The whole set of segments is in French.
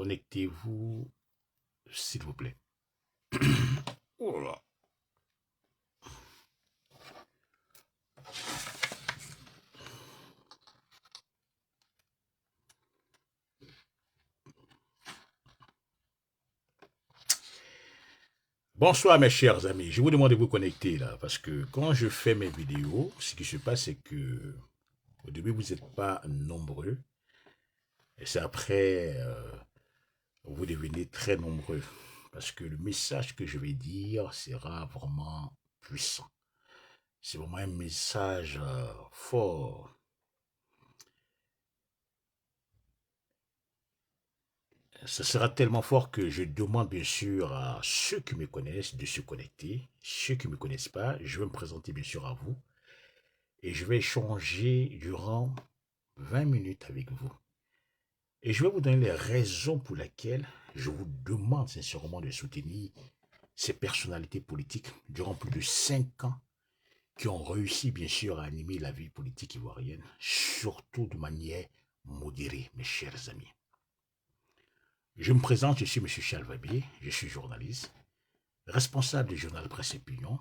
Connectez-vous, s'il vous plaît. Oh là. Bonsoir mes chers amis, je vous demande de vous connecter là, parce que quand je fais mes vidéos, ce qui se passe c'est que au début vous n'êtes pas nombreux, et c'est après vous devenez très nombreux, parce que le message que je vais dire sera vraiment puissant. C'est vraiment un message fort. Ce sera tellement fort que je demande bien sûr à ceux qui me connaissent de se connecter. Ceux qui ne me connaissent pas, je vais me présenter bien sûr à vous. Et je vais échanger durant 20 minutes avec vous. Et je vais vous donner les raisons pour lesquelles je vous demande sincèrement de soutenir ces personnalités politiques durant plus de 5 ans qui ont réussi bien sûr à animer la vie politique ivoirienne, surtout de manière modérée, mes chers amis. Je me présente, je suis M. Charles Vabier, je suis journaliste, responsable du journal Presse et Opinion.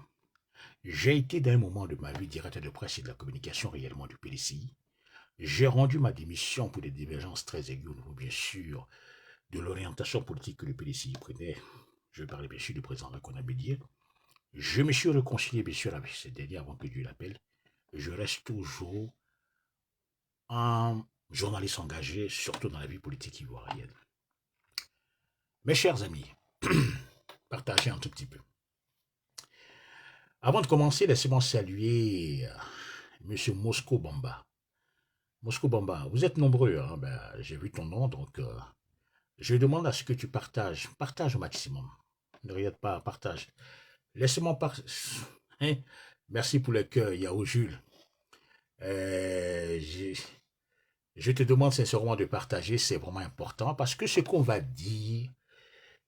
J'ai été d'un moment de ma vie directeur de presse et de la communication réellement du PDCI. J'ai rendu ma démission pour des divergences très aiguës au niveau, bien sûr, de l'orientation politique que le PDCI prenait. Je parlais bien sûr du président Lacouna Bédier. Je me suis réconcilié bien sûr avec ce dernier avant que Dieu l'appelle. Je reste toujours un journaliste engagé, surtout dans la vie politique ivoirienne. Mes chers amis, partagez un tout petit peu. Avant de commencer, laissez-moi saluer M. Mosco Bamba. Mosco Bamba, vous êtes nombreux, hein? J'ai vu ton nom, donc je demande à ce que tu partages. Partage au maximum. Ne regarde pas, partage. Laissez-moi partager. Hein? Merci pour le cœur, Yahoo Jules. Je te demande sincèrement de partager, c'est vraiment important, parce que ce qu'on va dire,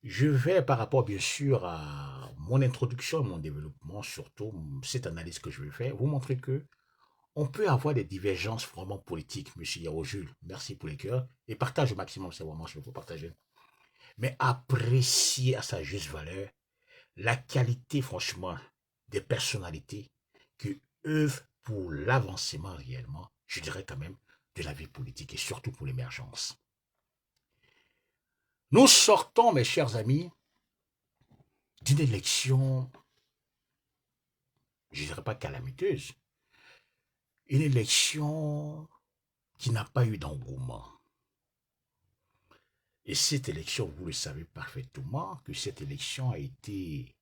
je vais par rapport bien sûr à mon introduction, mon développement, surtout cette analyse que je vais faire, vous montrer que on peut avoir des divergences vraiment politiques, monsieur Yao Jules. Merci pour les cœurs. Et partage au maximum, c'est vraiment ce qu'il faut partager. Mais apprécier à sa juste valeur la qualité, franchement, des personnalités qui œuvrent pour l'avancement réellement, je dirais quand même, de la vie politique et surtout pour l'émergence. Nous sortons, mes chers amis, d'une élection, je ne dirais pas calamiteuse, une élection qui n'a pas eu d'engouement. Et cette élection, vous le savez parfaitement, que cette élection a été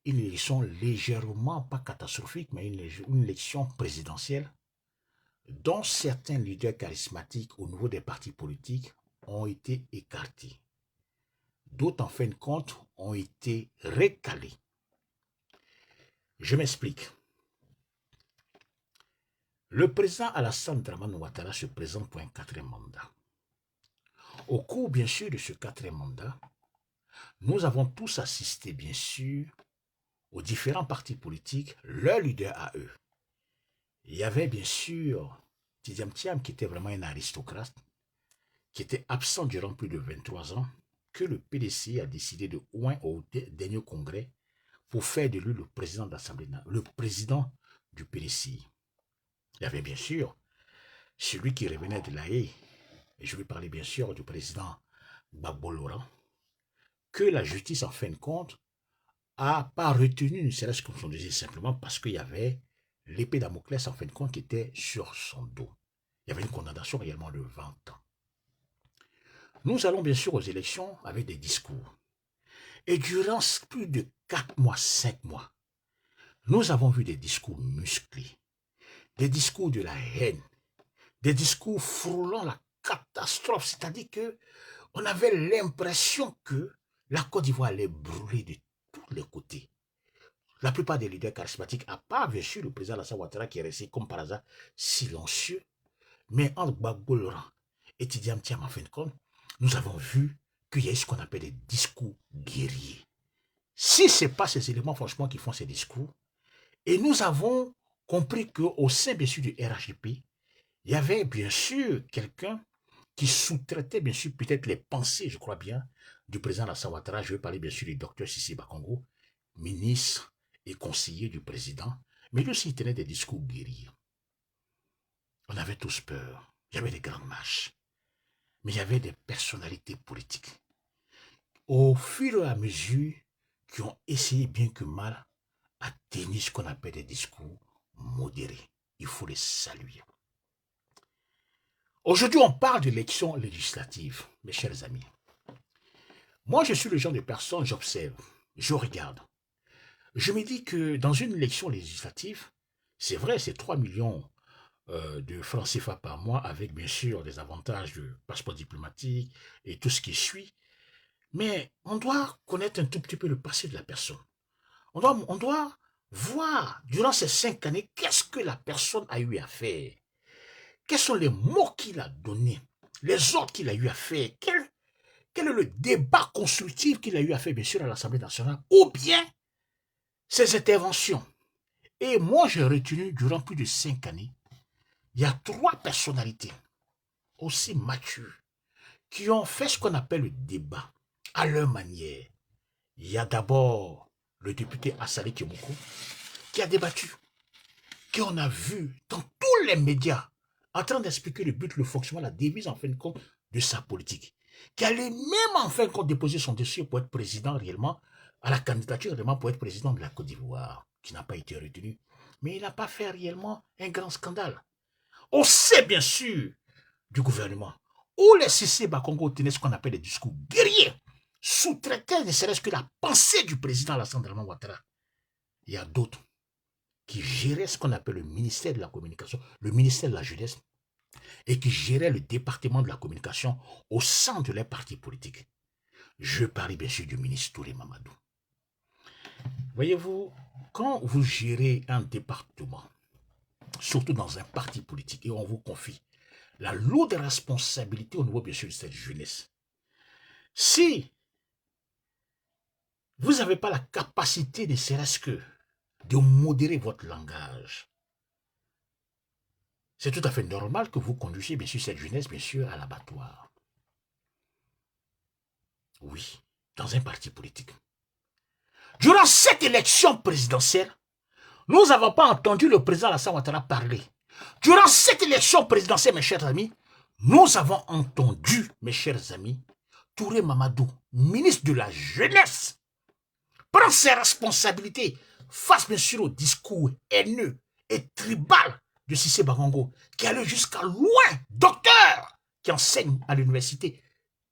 une élection légèrement, pas catastrophique, mais une élection présidentielle, dont certains leaders charismatiques au niveau des partis politiques ont été écartés. D'autres, en fin de compte, ont été recalés. Je m'explique. Le président Alassane Dramane Ouattara se présente pour un 4e mandat. Au cours, bien sûr, de ce 4e mandat, nous avons tous assisté, bien sûr, aux différents partis politiques, leurs leaders à eux. Il y avait, bien sûr, Tidiane Thiam, qui était vraiment un aristocrate, qui était absent durant plus de 23 ans, que le PDCI a décidé de oindre au dernier congrès pour faire de lui le président de l'Assemblée, le président du PDCI. Il y avait bien sûr celui qui revenait de La Haye, et je vais parler bien sûr du président Gbagbo Laurent, que la justice, en fin de compte, n'a pas retenu, ne serait-ce comme on disait simplement parce qu'il y avait l'épée Damoclès, en fin de compte, qui était sur son dos. Il y avait une condamnation réellement de 20 ans. Nous allons bien sûr aux élections avec des discours. Et durant plus de 4 mois, 5 mois, nous avons vu des discours musclés, des discours de la haine, des discours frôlant la catastrophe. C'est-à-dire que on avait l'impression que la Côte d'Ivoire allait brûler de tous les côtés. La plupart des leaders charismatiques, à part bien sûr le président Alassane Ouattara qui est resté comme par hasard silencieux, mais entre Gbagbo Laurent et Tidiane Thiam, en fin de compte, nous avons vu qu'il y a ce qu'on appelle des discours guerriers. Si ce n'est pas ces éléments, franchement, qui font ces discours, et nous avons compris qu'au sein, bien sûr, du RHDP, il y avait bien sûr quelqu'un qui sous-traitait bien sûr peut-être les pensées, je crois bien, du président Alassane Ouattara. Je vais parler bien sûr du docteur Sissi Bakongo, ministre et conseiller du président, mais lui aussi il tenait des discours guerriers. On avait tous peur. Il y avait des grandes marches, mais il y avait des personnalités politiques. Au fur et à mesure, qui ont essayé bien que mal à tenir ce qu'on appelle des discours modérés. Il faut les saluer. Aujourd'hui, on parle de l'élection législative, mes chers amis. Moi, je suis le genre de personne, j'observe, je regarde. Je me dis que dans une élection législative, c'est vrai, c'est 3 millions de francs CFA par mois, avec bien sûr des avantages de passeport diplomatique et tout ce qui suit. Mais on doit connaître un tout petit peu le passé de la personne. On doit voir, durant ces 5 années, qu'est-ce que la personne a eu à faire. Quels sont les mots qu'il a donnés, les ordres qu'il a eu à faire, quel est le débat constructif qu'il a eu à faire, bien sûr, à l'Assemblée nationale, ou bien ses interventions. Et moi, j'ai retenu, durant plus de 5 années, il y a 3 personnalités aussi matures qui ont fait ce qu'on appelle le débat à leur manière. Il y a d'abord le député Assali Kimoko qui a débattu, qu'on a vu dans tous les médias en train d'expliquer le but, le fonctionnement, la devise en fin de compte de sa politique, qui allait même en fin de compte déposer son dossier pour être président réellement, à la candidature réellement pour être président de la Côte d'Ivoire, qui n'a pas été retenu. Mais il n'a pas fait réellement un grand scandale. On sait bien sûr du gouvernement où les CC Bakongo tenaient ce qu'on appelle des discours guerriers, sous-traitaient ne serait-ce que la pensée du président Alassane Ouattara. Il y a d'autres qui géraient ce qu'on appelle le ministère de la communication, le ministère de la jeunesse, et qui géraient le département de la communication au sein de les partis politiques. Je parle bien sûr du ministre Touré Mamadou. Voyez-vous, quand vous gérez un département, surtout dans un parti politique, et on vous confie la lourde responsabilité au niveau bien sûr de cette jeunesse, si vous n'avez pas la capacité, ne serait-ce que de modérer votre langage, c'est tout à fait normal que vous conduisiez bien sûr cette jeunesse, bien sûr, à l'abattoir. Oui, dans un parti politique. Durant cette élection présidentielle, nous n'avons pas entendu le président Alassane Ouattara parler. Durant cette élection présidentielle, mes chers amis, nous avons entendu, mes chers amis, Touré Mamadou, ministre de la Jeunesse, prendre ses responsabilités face bien sûr au discours haineux et tribal de Sissi Bakongo, qui allait jusqu'à loin, docteur, qui enseigne à l'université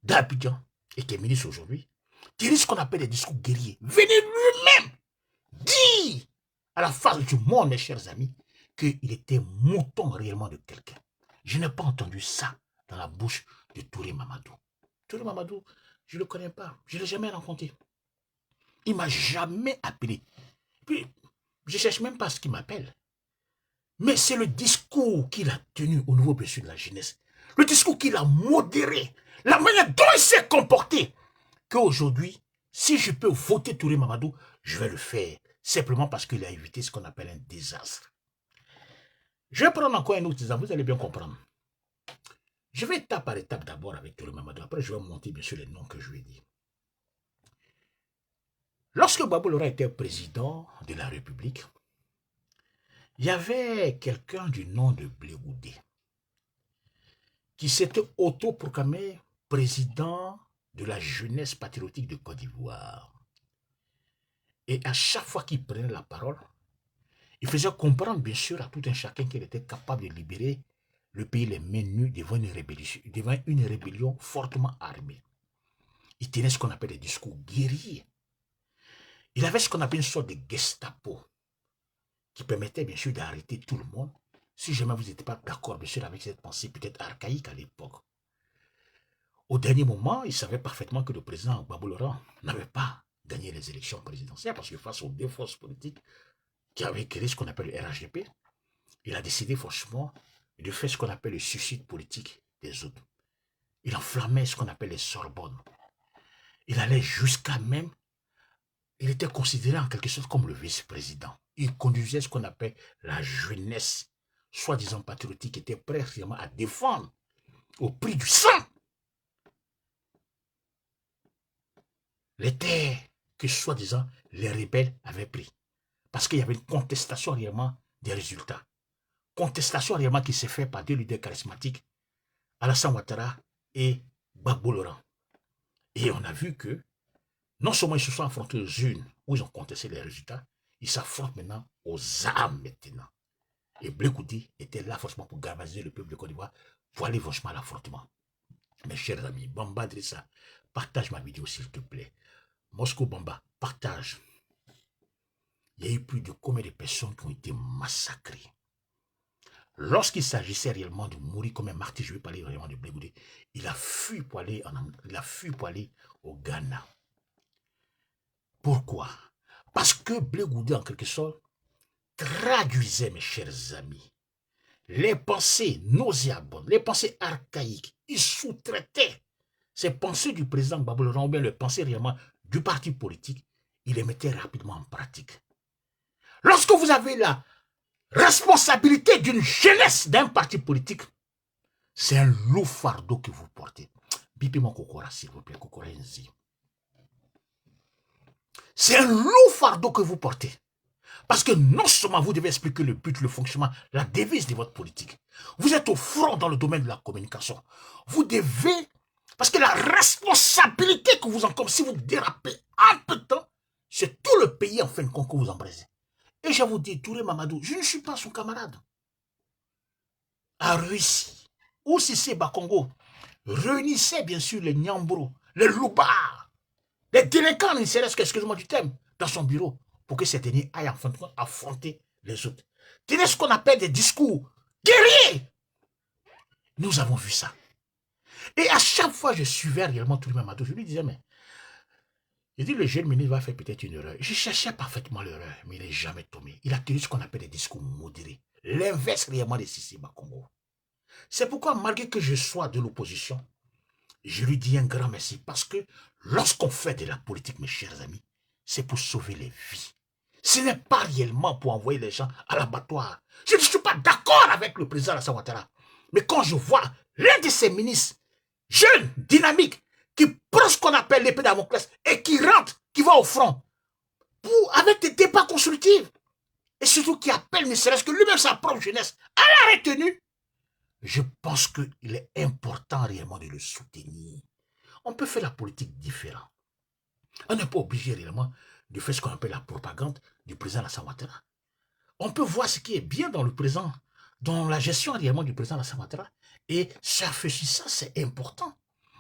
d'Abidjan et qui est ministre aujourd'hui, qui dit ce qu'on appelle des discours guerriers. Venez lui-même dire à la face du monde, mes chers amis, qu'il était mouton réellement de quelqu'un. Je n'ai pas entendu ça dans la bouche de Touré Mamadou. Touré Mamadou, je ne le connais pas, je ne l'ai jamais rencontré. Il ne m'a jamais appelé. Puis, je ne cherche même pas ce qu'il m'appelle. Mais c'est le discours qu'il a tenu au niveau bien sûr de la jeunesse. Le discours qu'il a modéré. La manière dont il s'est comporté. Qu'aujourd'hui, si je peux voter Touré Mamadou, je vais le faire. Simplement parce qu'il a évité ce qu'on appelle un désastre. Je vais prendre encore un autre exemple, vous allez bien comprendre. Je vais étape par étape d'abord avec Touré Mamadou. Après, je vais monter bien sûr les noms que je lui ai dit. Lorsque Gbagbo Lora était président de la République, il y avait quelqu'un du nom de Blé-Goudé qui s'était autoproclamé président de la jeunesse patriotique de Côte d'Ivoire. Et à chaque fois qu'il prenait la parole, il faisait comprendre bien sûr à tout un chacun qu'il était capable de libérer le pays les mains nues devant une rébellion fortement armée. Il tenait ce qu'on appelle des discours guerriers. Il avait ce qu'on appelle une sorte de Gestapo qui permettait bien sûr d'arrêter tout le monde si jamais vous n'étiez pas d'accord bien sûr avec cette pensée peut-être archaïque à l'époque. Au dernier moment, il savait parfaitement que le président Gbagbo Lora n'avait pas gagné les élections présidentielles parce que face aux deux forces politiques qui avaient créé ce qu'on appelle le RHDP, il a décidé franchement de faire ce qu'on appelle le suicide politique des autres. Il enflammait ce qu'on appelle les Sorbonnes. Il allait jusqu'à même, il était considéré en quelque sorte comme le vice-président. Il conduisait ce qu'on appelle la jeunesse, soi-disant patriotique, qui était prêt vraiment à défendre au prix du sang. Les terres que soi-disant les rebelles avaient pris. Parce qu'il y avait une contestation réellement des résultats. Contestation réellement qui s'est faite par deux leaders charismatiques, Alassane Ouattara et Gbagbo Laurent. Et on a vu que non seulement ils se sont affrontés aux urnes où ils ont contesté les résultats, ils s'affrontent maintenant aux armes maintenant. Et Blé Koudi était là forcément pour galvaniser le peuple de Côte d'Ivoire pour aller franchement à l'affrontement. Mes chers amis, Bamba Drissa, partage ma vidéo s'il te plaît. Moscou Bamba, partage. Il y a eu plus de combien de personnes qui ont été massacrées. Lorsqu'il s'agissait réellement de mourir comme un martyr, je vais parler réellement de Blé Koudi, il a fui pour aller au Ghana. Pourquoi? Parce que Blé Koudi, en quelque sorte, traduisait, mes chers amis, les pensées nauséabondes, les pensées archaïques. Il sous-traitait ces pensées du président Gbagbo Laurent, ou bien les pensées réellement du parti politique, il les mettait rapidement en pratique. Lorsque vous avez la responsabilité d'une jeunesse d'un parti politique, c'est un lourd fardeau que vous portez. Bipez mon Kokora, s'il vous plaît, Kokora Nzi. C'est un lourd fardeau que vous portez. Parce que non seulement vous devez expliquer le but, le fonctionnement, la devise de votre politique. Vous êtes au front dans le domaine de la communication. Vous devez, parce que la responsabilité que vous en comme si vous dérapez un peu de temps, c'est tout le pays en fin de compte que vous embrasez. Et je vous dis, Touré Mamadou, je ne suis pas son camarade. A Russie, ou Sissé Bakongo, réunissez bien sûr les Nyambro, les Loubards, les délinquants, ne serait-ce excusez-moi du thème, dans son bureau, pour que ces derniers aillent en fin de compte affronter les autres. Tenez ce qu'on appelle des discours guerriers. Nous avons vu ça. Et à chaque fois, je suivais réellement Touré Mamadou, je lui disais, mais je dis, le jeune ministre va faire peut-être une erreur. Je cherchais parfaitement l'erreur, mais il n'est jamais tombé. Il a tenu ce qu'on appelle des discours modérés. L'inverse réellement de Sissi Bakongo. C'est pourquoi, malgré que je sois de l'opposition, je lui dis un grand merci. Parce que lorsqu'on fait de la politique, mes chers amis, c'est pour sauver les vies. Ce n'est pas réellement pour envoyer les gens à l'abattoir. Je ne suis pas d'accord avec le président Alassane Ouattara. Mais quand je vois l'un de ses ministres, jeune, dynamique, qui prend ce qu'on appelle l'épée de Damoclès et qui rentre, qui va au front, avec des débats constructifs, et surtout qui appelle ne serait-ce que lui-même sa propre jeunesse à la retenue, je pense qu'il est important réellement de le soutenir. On peut faire la politique différente. On n'est pas obligé réellement de faire ce qu'on appelle la propagande du président Alassane Ouattara. On peut voir ce qui est bien dans le présent, dans la gestion réellement du président Alassane Ouattara, et ça, c'est important.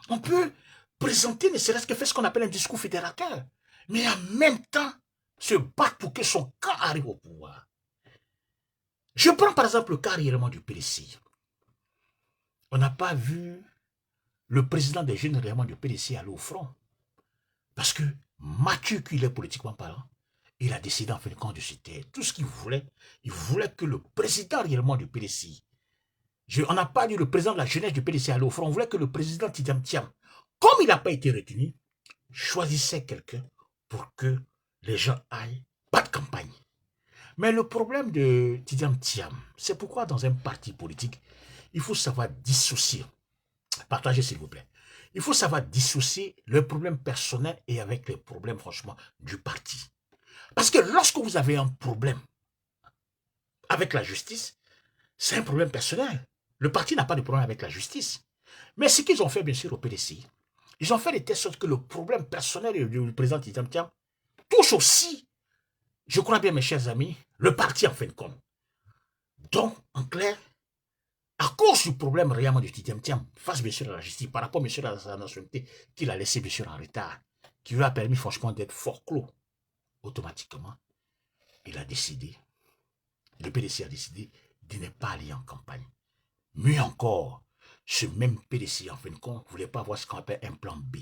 On peut présenter, ne serait-ce que faire ce qu'on appelle un discours fédérateur, mais en même temps se battre pour que son camp arrive au pouvoir. Je prends par exemple le cas réellement du PDC. On n'a pas vu le président des jeunes réellement du PDC aller au front. Parce que Mathieu, qu'il est politiquement parlant, il a décidé en fin de compte de se taire. Tout ce qu'il voulait, il voulait que le président réellement du PDC, on n'a pas dit le président de la jeunesse du PDC aller au front, on voulait que le président Tidjam Thiam, comme il n'a pas été retenu, choisissait quelqu'un pour que les gens aillent pas de campagne. Mais le problème de Tidjam Thiam, c'est pourquoi dans un parti politique, il faut savoir dissocier. Partagez s'il vous plaît. Il faut savoir dissocier le problème personnel et avec les problèmes franchement du parti. Parce que lorsque vous avez un problème avec la justice, c'est un problème personnel. Le parti n'a pas de problème avec la justice. Mais ce qu'ils ont fait bien sûr au PDC, ils ont fait de telle sorte que le problème personnel du président Tidjam Thiam touche aussi, je crois bien mes chers amis, le parti en fin de compte. Donc, en clair, à cause du problème réellement du Tidjam Thiam, face bien sûr à la justice, par rapport bien sûr à sa nationalité, qu'il a laissé bien sûr en retard, qui lui a permis franchement d'être fort clos, automatiquement, il a décidé, le PDC a décidé de ne pas aller en campagne. Mieux encore, ce même PDC, en fin de compte, ne voulait pas avoir ce qu'on appelle un plan B.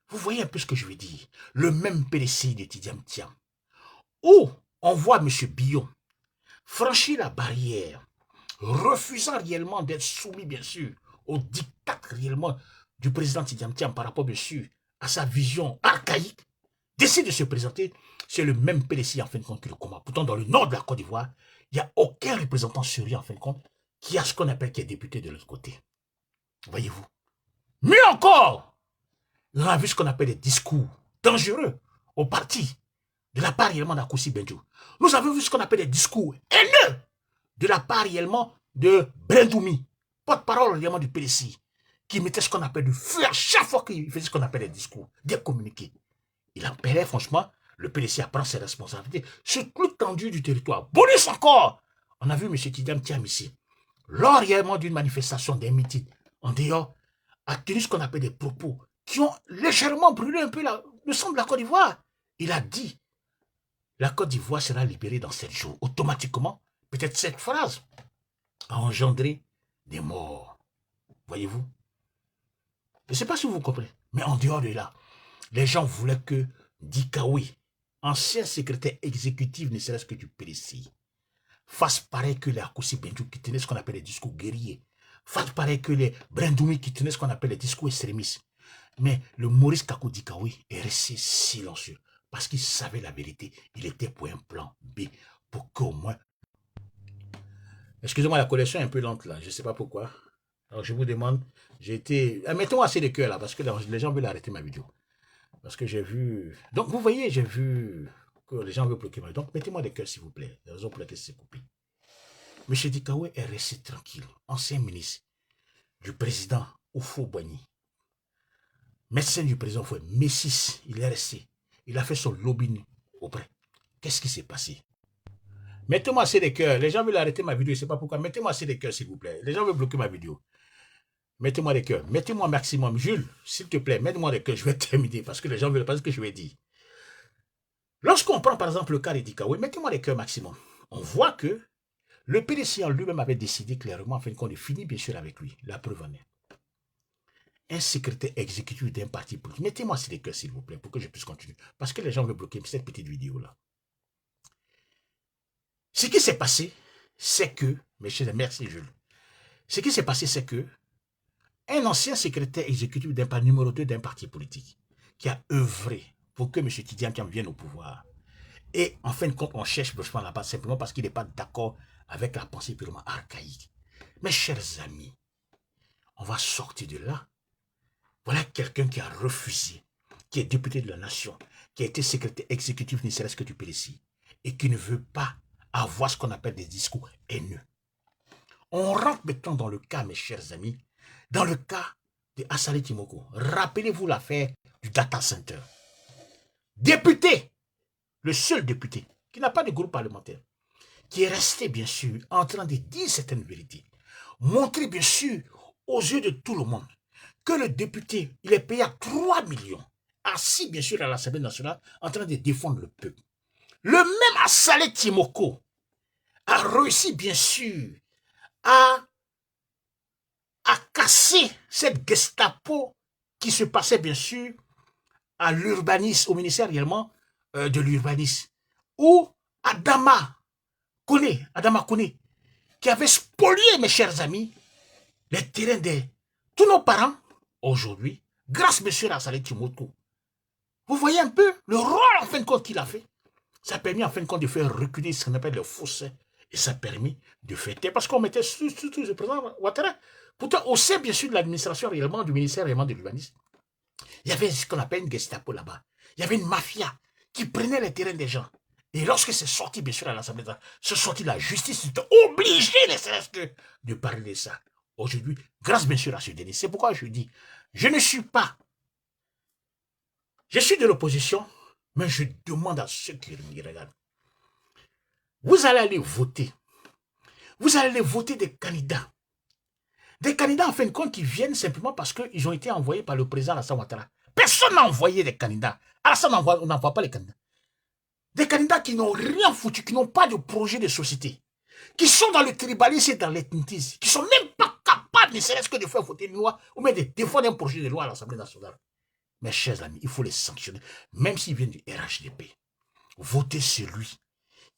Vous voyez un peu ce que je veux dire? Le même PDC de Tidjam Thiam, où on voit M. Billon franchir la barrière, refusant réellement d'être soumis, bien sûr, au diktat réellement du président Tidjam Thiam par rapport, bien sûr, à sa vision archaïque, décide de se présenter, c'est le même PDC, en fin de compte, qui le combat. Pourtant, dans le nord de la Côte d'Ivoire, il n'y a aucun représentant sérieux, en fin de compte, qui a ce qu'on appelle qui est député de l'autre côté. Voyez-vous. Mieux encore, on a vu ce qu'on appelle des discours dangereux au parti de la part réellement d'Akoussi Benjou. Nous avons vu ce qu'on appelle des discours haineux de la part réellement de Brendoumi, porte-parole réellement du PDC, qui mettait ce qu'on appelle du feu à chaque fois qu'il faisait ce qu'on appelle des discours, des communiqués. Il empêchait franchement le PDC à prendre ses responsabilités sur toute l'étendue du territoire. Bonus encore, on a vu M. Tidjam Thiam ici, lors réellement d'une manifestation, des meetings, en dehors, a tenu ce qu'on appelle des propos qui ont légèrement brûlé un peu le sang de la Côte d'Ivoire. Il a dit, la Côte d'Ivoire sera libérée dans 7 jours. Automatiquement, peut-être cette phrase a engendré des morts. Voyez-vous? Je ne sais pas si vous comprenez, mais en dehors de là, les gens voulaient que Dikawi, ancien secrétaire exécutif, ne serait-ce que du PDC, fasse pareil que les Akoussi Benjou qui tenaient ce qu'on appelle les discours guerriers, fasse pareil que les Brendoumi qui tenaient ce qu'on appelle les discours extrémistes. Mais le Maurice Kakou Dikawi est resté silencieux parce qu'il savait la vérité. Il était pour un plan B, pour qu'au moins... Excusez-moi, la connexion est un peu lente là, je ne sais pas pourquoi. Alors je vous demande, j'ai été... Mettons assez de cœur là, parce que les gens veulent arrêter ma vidéo. Parce que j'ai vu... Donc vous voyez, j'ai vu que les gens veulent bloquer ma vidéo. Donc mettez-moi des cœurs s'il vous plaît, la raison pour laquelle c'est coupé. M. Dikawi est resté tranquille, ancien ministre du président Oufo Boigny, médecin du président Fouet, Messis, il est resté. Il a fait son lobbying auprès. Qu'est-ce qui s'est passé? Mettez-moi assez des cœurs. Les gens veulent arrêter ma vidéo, je ne sais pas pourquoi. Mettez-moi assez des cœurs, s'il vous plaît. Les gens veulent bloquer ma vidéo. Mettez-moi des cœurs. Mettez-moi maximum. Jules, s'il te plaît, mettez-moi des cœurs. Je vais terminer parce que les gens veulent pas ce que je vais dire. Lorsqu'on prend par exemple le cas d'Edikawi, mettez-moi des cœurs maximum. On voit que le PDC en lui-même avait décidé clairement, en fin de compte, de finir bien sûr avec lui. La preuve en est. Un secrétaire exécutif d'un parti politique. Mettez-moi sur les cœurs, s'il vous plaît, pour que je puisse continuer. Parce que les gens veulent bloquer cette petite vidéo-là. Ce qui s'est passé, c'est que, mes chers amis, merci Jules. Ce qui s'est passé, c'est que un ancien secrétaire exécutif d'un parti numéro 2 d'un parti politique qui a œuvré pour que M. Tidjam Thiam vienne au pouvoir. Et en fin de compte, on cherche Blochman là-bas simplement parce qu'il n'est pas d'accord avec la pensée purement archaïque. Mes chers amis, on va sortir de là. Voilà quelqu'un qui a refusé, qui est député de la nation, qui a été secrétaire exécutif, ne serait-ce que du PDC, et qui ne veut pas avoir ce qu'on appelle des discours haineux. On rentre maintenant dans le cas, mes chers amis, dans le cas de Assali Timoko. Rappelez-vous l'affaire du data center. Député, le seul député, qui n'a pas de groupe parlementaire, qui est resté, bien sûr, en train de dire certaines vérités, montrer, bien sûr, aux yeux de tout le monde, que le député, il est payé à 3 millions, assis, bien sûr, à l'Assemblée nationale, en train de défendre le peuple. Le même Assali Timoko a réussi, bien sûr, à casser cette Gestapo qui se passait, bien sûr, à l'urbanisme, au ministère réellement de l'urbanisme, ou Adama Kone, qui avait spolié, mes chers amis, les terrains de tous nos parents, aujourd'hui, grâce, monsieur Assali Timoko. Vous voyez un peu le rôle, en fin de compte, qu'il a fait. Ça a permis, en fin de compte, de faire reculer ce qu'on appelle le fossé. Et ça a permis de fêter, parce qu'on mettait sous le président Ouattara. Pourtant, au sein, bien sûr, de l'administration réellement, du ministère réellement de l'urbanisme, il y avait ce qu'on appelle une Gestapo là-bas. Il y avait une mafia qui prenait les terrains des gens. Et lorsque c'est sorti, bien sûr, à l'Assemblée, c'est sorti la justice, c'était obligé, ne serait-ce que, de parler de ça. Aujourd'hui, grâce, bien sûr, à ce délit. C'est pourquoi je dis, je ne suis pas. Je suis de l'opposition, mais je demande à ceux qui me regardent. Vous allez aller voter. Vous allez aller voter des candidats. Des candidats, en fin de compte, qui viennent simplement parce qu'ils ont été envoyés par le président Alassane Ouattara. Personne n'a envoyé des candidats. Alassane n'envoie pas les candidats. Des candidats qui n'ont rien foutu, qui n'ont pas de projet de société, qui sont dans le tribalisme et dans l'ethnisme, qui ne sont même pas capables, ne serait-ce que de faire voter une loi ou même de défendre un projet de loi à l'Assemblée nationale. Mes chers amis, il faut les sanctionner, même s'ils viennent du RHDP. Votez celui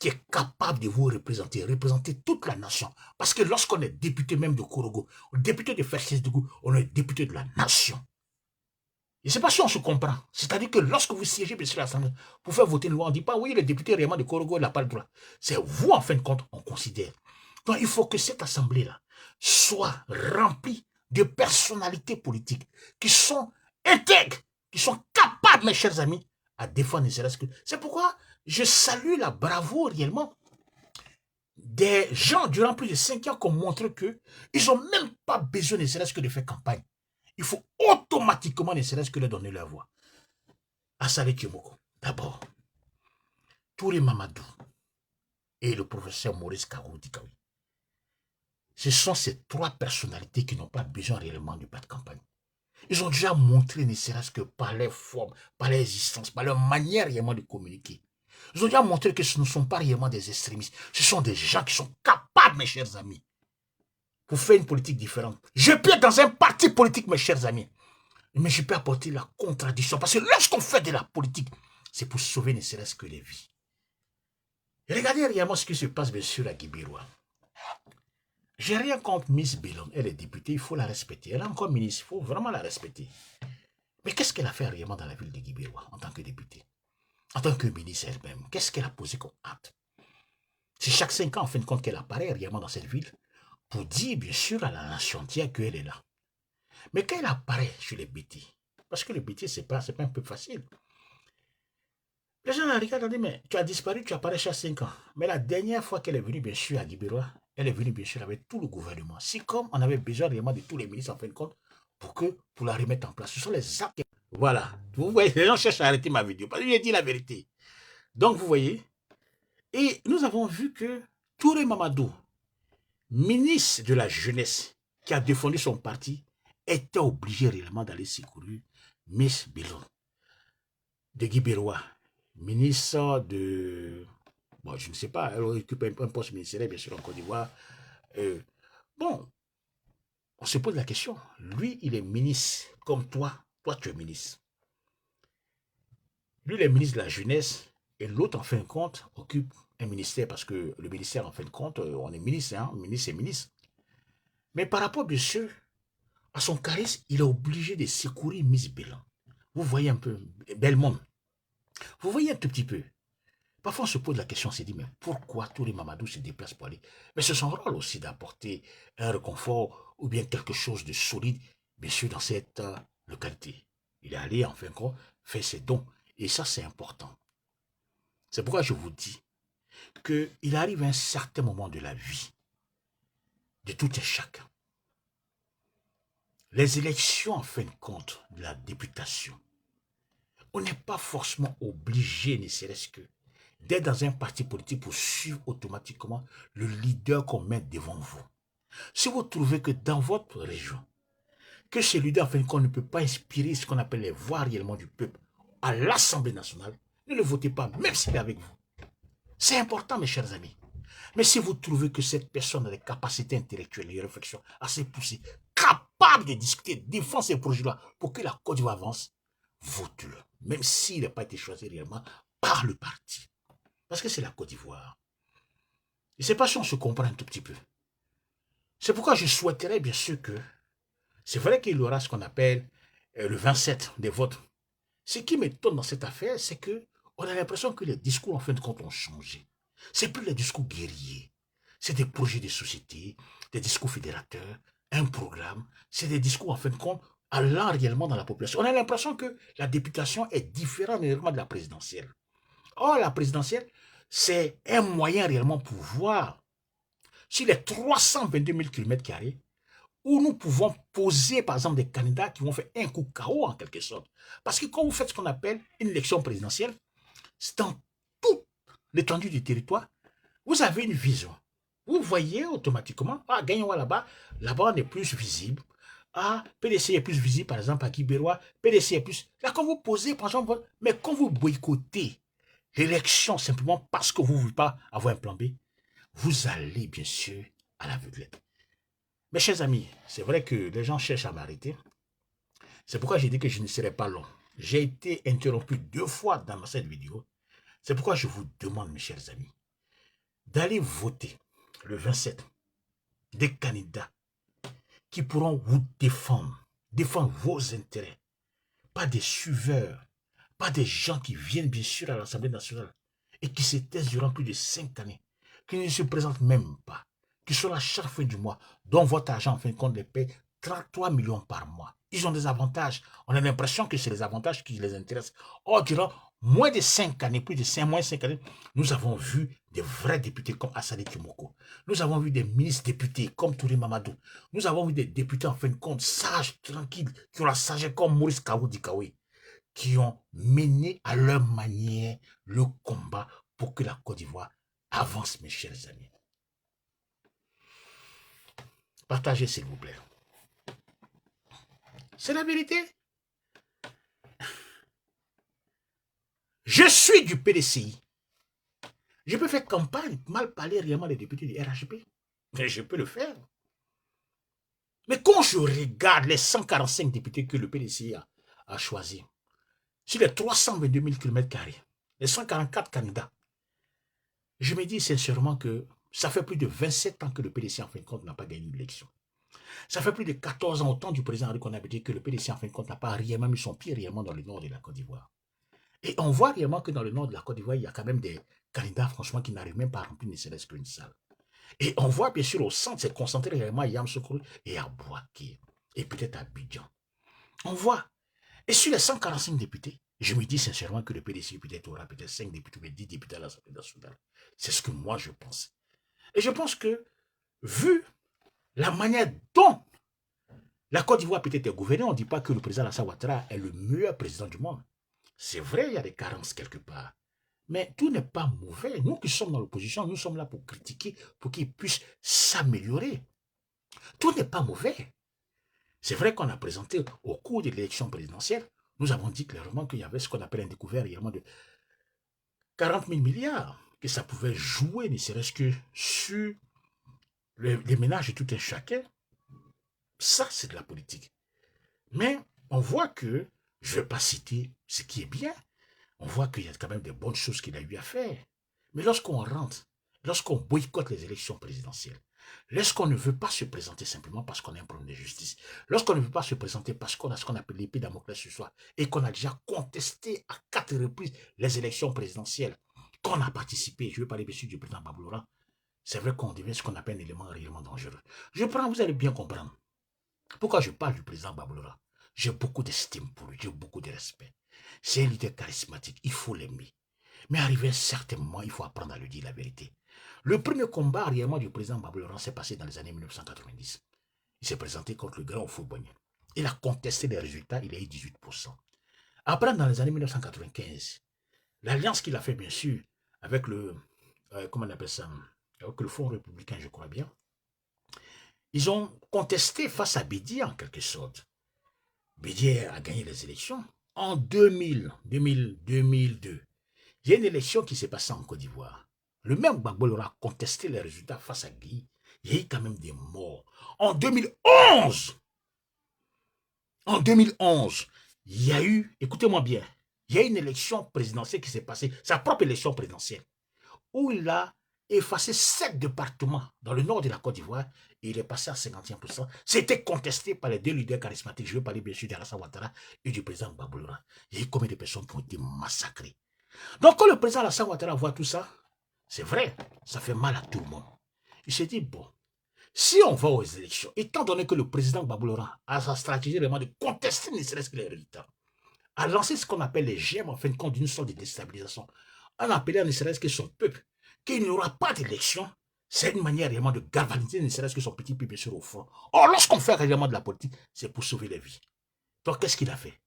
qui est capable de vous représenter toute la nation. Parce que lorsqu'on est député même de Korogo, député de Fercès-Dougou, on est député de la nation. Je ne sais pas si on se comprend. C'est-à-dire que lorsque vous siégez sur l'Assemblée, pour faire voter une loi, on ne dit pas, oui, le député réellement de Korogo n'a pas le droit. C'est vous, en fin de compte, on considère. Donc, il faut que cette Assemblée-là soit remplie de personnalités politiques qui sont intègres, qui sont capables, mes chers amis, à défendre ne serait-ce que... C'est pourquoi je salue la bravoure réellement des gens durant plus de 5 ans qui ont montré qu'ils n'ont même pas besoin ne serait-ce que de faire campagne. Il faut automatiquement ne serait-ce que leur donner leur voix. Assalé Kimoko, d'abord, Touré Mamadou et le professeur Maurice Karoudikawi. Ce sont ces trois personnalités qui n'ont pas besoin réellement de pas de campagne. Ils ont déjà montré, ne serait-ce que par leur forme, par leur existence, par leur manière réellement de communiquer. Ils ont déjà montré que ce ne sont pas réellement des extrémistes. Ce sont des gens qui sont capables, mes chers amis, pour faire une politique différente. Je peux être dans un parti politique, mes chers amis, mais je peux apporter la contradiction. Parce que lorsqu'on fait de la politique, c'est pour sauver ne serait-ce que les vies. Et regardez réellement ce qui se passe, bien sûr, à Guibiroa. J'ai rien contre Miss Bellon. Elle est députée, il faut la respecter. Elle est encore ministre, il faut vraiment la respecter. Mais qu'est-ce qu'elle a fait réellement dans la ville de Guibiroa en tant que députée? En tant que ministre elle-même, qu'est-ce qu'elle a posé comme acte? C'est chaque 5 ans, en fin de compte, qu'elle apparaît réellement dans cette ville pour dire, bien sûr, à la nation entière qu'elle est là. Mais quand elle apparaît chez les BT, parce que les BT, c'est pas un peu facile. Les gens la regardent et disent, mais tu as disparu, tu apparais chaque 5 ans. Mais la dernière fois qu'elle est venue, bien sûr, à Guibiroa, elle est venue, bien sûr, avec tout le gouvernement. C'est comme on avait besoin réellement de tous les ministres, en fin de compte, pour la remettre en place. Ce sont les actes. Voilà. Vous voyez, les gens cherchent à arrêter ma vidéo, parce que j'ai dit la vérité. Donc, vous voyez, et nous avons vu que Touré Mamadou, ministre de la jeunesse, qui a défendu son parti, était obligé réellement d'aller secourir Miss Bellon de Guibiroa, ministre de... Bon, je ne sais pas, elle occupe un poste ministériel, bien sûr, en Côte d'Ivoire. Bon, on se pose la question. Lui, il est ministre, comme toi. Toi, tu es ministre. Lui, il est ministre de la jeunesse, et l'autre, en fin de compte, occupe un ministère, parce que le ministère, en fin de compte, on est ministre, hein, ministre et ministre. Mais par rapport, bien sûr, à son charisme, il est obligé de secourir Miss Bellon. Vous voyez un peu, Belmont. Vous voyez un tout petit peu. Parfois, on se pose la question, on se dit, mais pourquoi tous les Mamadou se déplacent pour aller? Mais c'est son rôle aussi d'apporter un réconfort ou bien quelque chose de solide, bien sûr, dans cette localité. Il est allé, en fin de compte, faire ses dons. Et ça, c'est important. C'est pourquoi je vous dis qu'il arrive à un certain moment de la vie de tout et chacun. Les élections, en fin de compte, de la députation, on n'est pas forcément obligé, ne serait-ce que, d'être dans un parti politique pour suivre automatiquement le leader qu'on met devant vous. Si vous trouvez que dans votre région, que ce leader, en fin de compte, ne peut pas inspirer ce qu'on appelle les voix réellement du peuple à l'Assemblée nationale, ne le votez pas, même s'il est avec vous. C'est important, mes chers amis. Mais si vous trouvez que cette personne a des capacités intellectuelles et de réflexion assez poussées, capable de discuter, de défendre ses projets-là pour que la Côte d'Ivoire avance, votez-le. Même s'il n'a pas été choisi réellement par le parti. Parce que c'est la Côte d'Ivoire. Et c'est pas si on se comprend un tout petit peu. C'est pourquoi je souhaiterais bien sûr que, c'est vrai qu'il y aura ce qu'on appelle le 27 des votes. Ce qui m'étonne dans cette affaire, c'est que on a l'impression que les discours, en fin de compte, ont changé. C'est plus les discours guerriers. C'est des projets de société, des discours fédérateurs, un programme. C'est des discours, en fin de compte, allant réellement dans la population. On a l'impression que la députation est différente réellement de la présidentielle. Or, la présidentielle, c'est un moyen réellement pour voir sur les 322 000 km², où nous pouvons poser, par exemple, des candidats qui vont faire un coup KO, en quelque sorte. Parce que quand vous faites ce qu'on appelle une élection présidentielle, c'est dans toute l'étendue du territoire, vous avez une vision. Vous voyez automatiquement, ah, gagnons là-bas, là-bas on est plus visible. Ah, PDC est plus visible, par exemple, à Guibérois, PDC est plus... Là, quand vous posez, par exemple, mais quand vous boycottez l'élection simplement parce que vous ne voulez pas avoir un plan B, vous allez bien sûr à l'aveuglette. Mes chers amis, c'est vrai que les gens cherchent à m'arrêter. C'est pourquoi j'ai dit que je ne serai pas long. J'ai été interrompu 2 fois dans cette vidéo. C'est pourquoi je vous demande, mes chers amis, d'aller voter le 27 des candidats qui pourront vous défendre vos intérêts. Pas des suiveurs, pas des gens qui viennent bien sûr à l'Assemblée nationale et qui se taisent durant plus de 5 années, qui ne se présentent même pas, qui sont là chaque fin du mois, dont votre argent en fin de compte les paye 33 millions par mois. Ils ont des avantages. On a l'impression que c'est les avantages qui les intéressent. Or, durant moins de 5 années, plus de 5 mois, 5 années, nous avons vu des vrais députés comme Assadi Kimoko. Nous avons vu des ministres députés comme Touré Mamadou. Nous avons vu des députés, en fin de compte, sages, tranquilles, qui ont la sagesse comme Maurice Kaoudikawe, qui ont mené à leur manière le combat pour que la Côte d'Ivoire avance, mes chers amis. Partagez, s'il vous plaît. C'est la vérité. Je suis du PDCI. Je peux faire campagne, mal parler réellement des députés du RHP. Mais je peux le faire. Mais quand je regarde les 145 députés que le PDCI a choisis, sur les 322 000 km², les 144 candidats, je me dis sincèrement que ça fait plus de 27 ans que le PDCI, en fin de compte, n'a pas gagné une élection. Ça fait plus de 14 ans au temps du président Henri Konaté que le PDCI, en fin de compte, n'a pas réellement mis son pied réellement dans le nord de la Côte d'Ivoire. Et on voit réellement que dans le nord de la Côte d'Ivoire, il y a quand même des candidats, franchement, qui n'arrivent même pas à remplir ne serait-ce qu'une salle. Et on voit bien sûr au centre, c'est concentré réellement à Yamoussoukro et à Bouaké, et peut-être à Abidjan. On voit. Et sur les 145 députés, je me dis sincèrement que le PDCI peut-être aura peut-être 5 députés, mais 10 députés à l'Assemblée nationale. C'est ce que moi je pense. Et je pense que, vu la manière dont la Côte d'Ivoire peut-être est gouvernée, on ne dit pas que le président Alassane Ouattara est le meilleur président du monde. C'est vrai, il y a des carences quelque part. Mais tout n'est pas mauvais. Nous qui sommes dans l'opposition, nous sommes là pour critiquer, pour qu'il puisse s'améliorer. Tout n'est pas mauvais. C'est vrai qu'on a présenté au cours de l'élection présidentielle, nous avons dit clairement qu'il y avait ce qu'on appelle un découvert réellement de 40 000 milliards, que ça pouvait jouer, ne serait-ce que sur les ménages de tout un chacun. Ça, c'est de la politique. Mais on voit que, je ne vais pas citer ce qui est bien, on voit qu'il y a quand même des bonnes choses qu'il a eu à faire. Mais lorsqu'on rentre, lorsqu'on boycotte les élections présidentielles, lorsqu'on ne veut pas se présenter simplement parce qu'on a un problème de justice, lorsqu'on ne veut pas se présenter parce qu'on a ce qu'on appelle l'épée de Damoclès sur soi et qu'on a déjà contesté à 4 reprises les élections présidentielles, qu'on a participé, je veux parler bien sûr du président Babou Laurent, c'est vrai qu'on devient ce qu'on appelle un élément réellement dangereux. Vous allez bien comprendre. Pourquoi je parle du président Babou Laurent? J'ai beaucoup d'estime pour lui, j'ai beaucoup de respect. C'est un leader charismatique, il faut l'aimer. Mais arrivé à un certain moment, il faut apprendre à lui dire la vérité. Le premier combat réellement du président Babou Laurent s'est passé dans les années 1990. Il s'est présenté contre le grand Houphouët-Boigny. Il a contesté les résultats, il a eu 18%. Après, dans les années 1995, l'alliance qu'il a fait, bien sûr, avec le, comment on appelle ça, avec le Fonds républicain, je crois bien, ils ont contesté face à Bédier, en quelque sorte. Bédier a gagné les élections. En 2002, il y a une élection qui s'est passée en Côte d'Ivoire. Le même Gbagbo Laurent a contesté les résultats face à Guy. Il y a eu quand même des morts. En 2011, il y a eu, écoutez-moi bien, il y a eu une élection présidentielle qui s'est passée, sa propre élection présidentielle, où il a effacé 7 départements dans le nord de la Côte d'Ivoire et il est passé à 51%. C'était contesté par les deux leaders charismatiques. Je veux parler bien sûr d'Alassane Ouattara et du président Gbagbo Laurent. Il y a eu combien de personnes qui ont été massacrées. Donc quand le président Alassane Ouattara voit tout ça, c'est vrai, ça fait mal à tout le monde. Il s'est dit, bon, si on va aux élections, étant donné que le président Gbagbo Laurent a sa stratégie vraiment de contester ne serait-ce que les résultats, a lancé ce qu'on appelle les gemmes en fin de compte d'une sorte de déstabilisation, en appelant ne serait-ce que son peuple qu'il n'y aura pas d'élection, c'est une manière réellement de galvaniser ne serait-ce que son petit peuple sur au front. Or, lorsqu'on fait réellement de la politique, c'est pour sauver les vies. Donc, qu'est-ce qu'il a fait?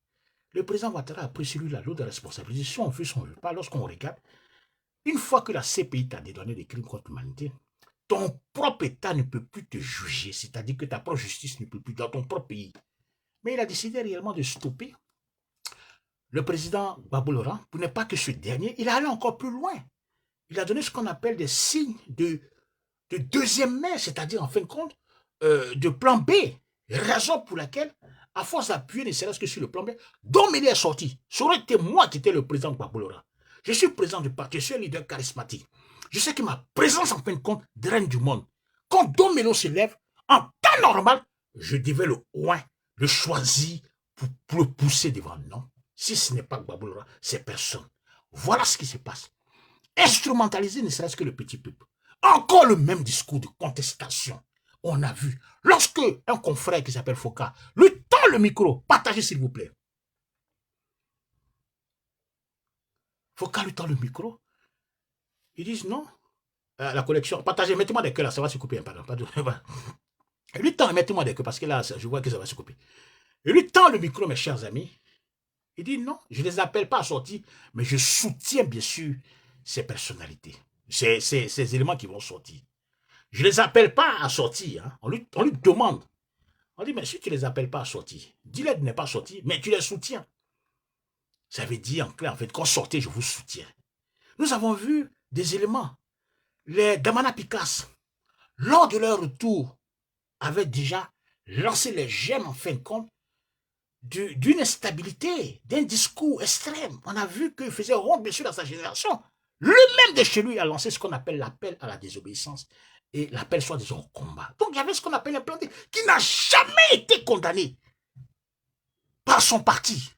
Le président Ouattara a pris sur lui la lourde responsabilité. Si on veut, si on ne veut pas, lorsqu'on regarde, une fois que la CPI t'a dédouané des crimes contre l'humanité, ton propre État ne peut plus te juger, c'est-à-dire que ta propre justice ne peut plus dans ton propre pays. Mais il a décidé réellement de stopper le président Gbagbo Laurent pour ne pas que ce dernier, il est allé encore plus loin. Il a donné ce qu'on appelle des signes de deuxième main, c'est-à-dire en fin de compte, de plan B. Raison pour laquelle, à force d'appuyer ne serait-ce que sur le plan B, dont il est sorti. Ça aurait été moi qui étais le président Gbagbo Laurent. Je suis président du parti, je suis un leader charismatique. Je sais que ma présence, en fin de compte, draine du monde. Quand Don Melo se lève, en temps normal, je devais le le choisir pour le pousser devant. Non, si ce n'est pas Gbagbo Laurent, c'est personne. Voilà ce qui se passe. Instrumentaliser ne serait-ce que le petit peuple. Encore le même discours de contestation. on a vu. Lorsque un confrère qui s'appelle Foka lui tend le micro, partagez s'il vous plaît. Foka lui tend le micro. Ils disent non. La collection, partagez, mettez-moi des cœurs là, ça va se couper. Pardon, Il lui tend, mettez-moi des cœurs parce que là, je vois que ça va se couper. Il lui tend le micro, mes chers amis. Il dit non, je ne les appelle pas à sortir, mais je soutiens bien sûr ces personnalités, ces éléments qui vont sortir. Je ne les appelle pas à sortir. Hein. On lui demande. On dit, mais si tu ne les appelles pas à sortir, dis-leur de ne pas sortir, mais tu les soutiens. Ça veut dire en clair, en fait, quand sortez, je vous soutiens. Nous avons vu des éléments. Les Damana Picasso, lors de leur retour, avaient déjà lancé les gemmes, en fin de compte, d'une instabilité, d'un discours extrême. On a vu qu'il faisait honte, bien sûr, dans sa génération. Lui-même de chez lui a lancé ce qu'on appelle l'appel à la désobéissance et l'appel soi-disant au combat. Donc il y avait ce qu'on appelle un plan qui n'a jamais été condamné par son parti.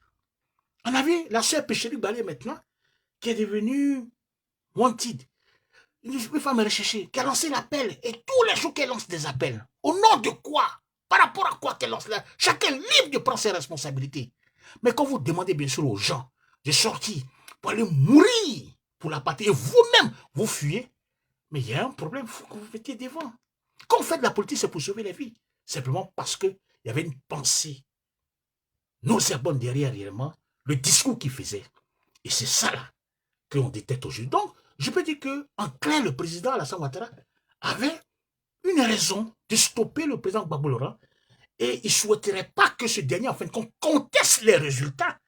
On a vu la sœur Péchéry Balé maintenant, qui est devenue wanted. Une femme recherchée, qui a lancé l'appel et tous les jours qu'elle lance des appels. Au nom de quoi? Par rapport à quoi qu'elle lance là? Chacun libre de prendre ses responsabilités. Mais quand vous demandez bien sûr aux gens de sortir pour aller mourir pour la patrie et vous-même vous fuyez, mais il y a un problème, il faut que vous mettiez devant. Quand on fait de la politique, c'est pour sauver les vies. Simplement parce qu'il y avait une pensée nauséabonde derrière réellement le discours qu'il faisait. Et c'est ça là qu'on détecte aujourd'hui. Donc, je peux dire qu'en clair, le président Alassane Ouattara avait une raison de stopper le président Gbagbo Laurent et il ne souhaiterait pas que ce dernier, en fin de compte, conteste les résultats.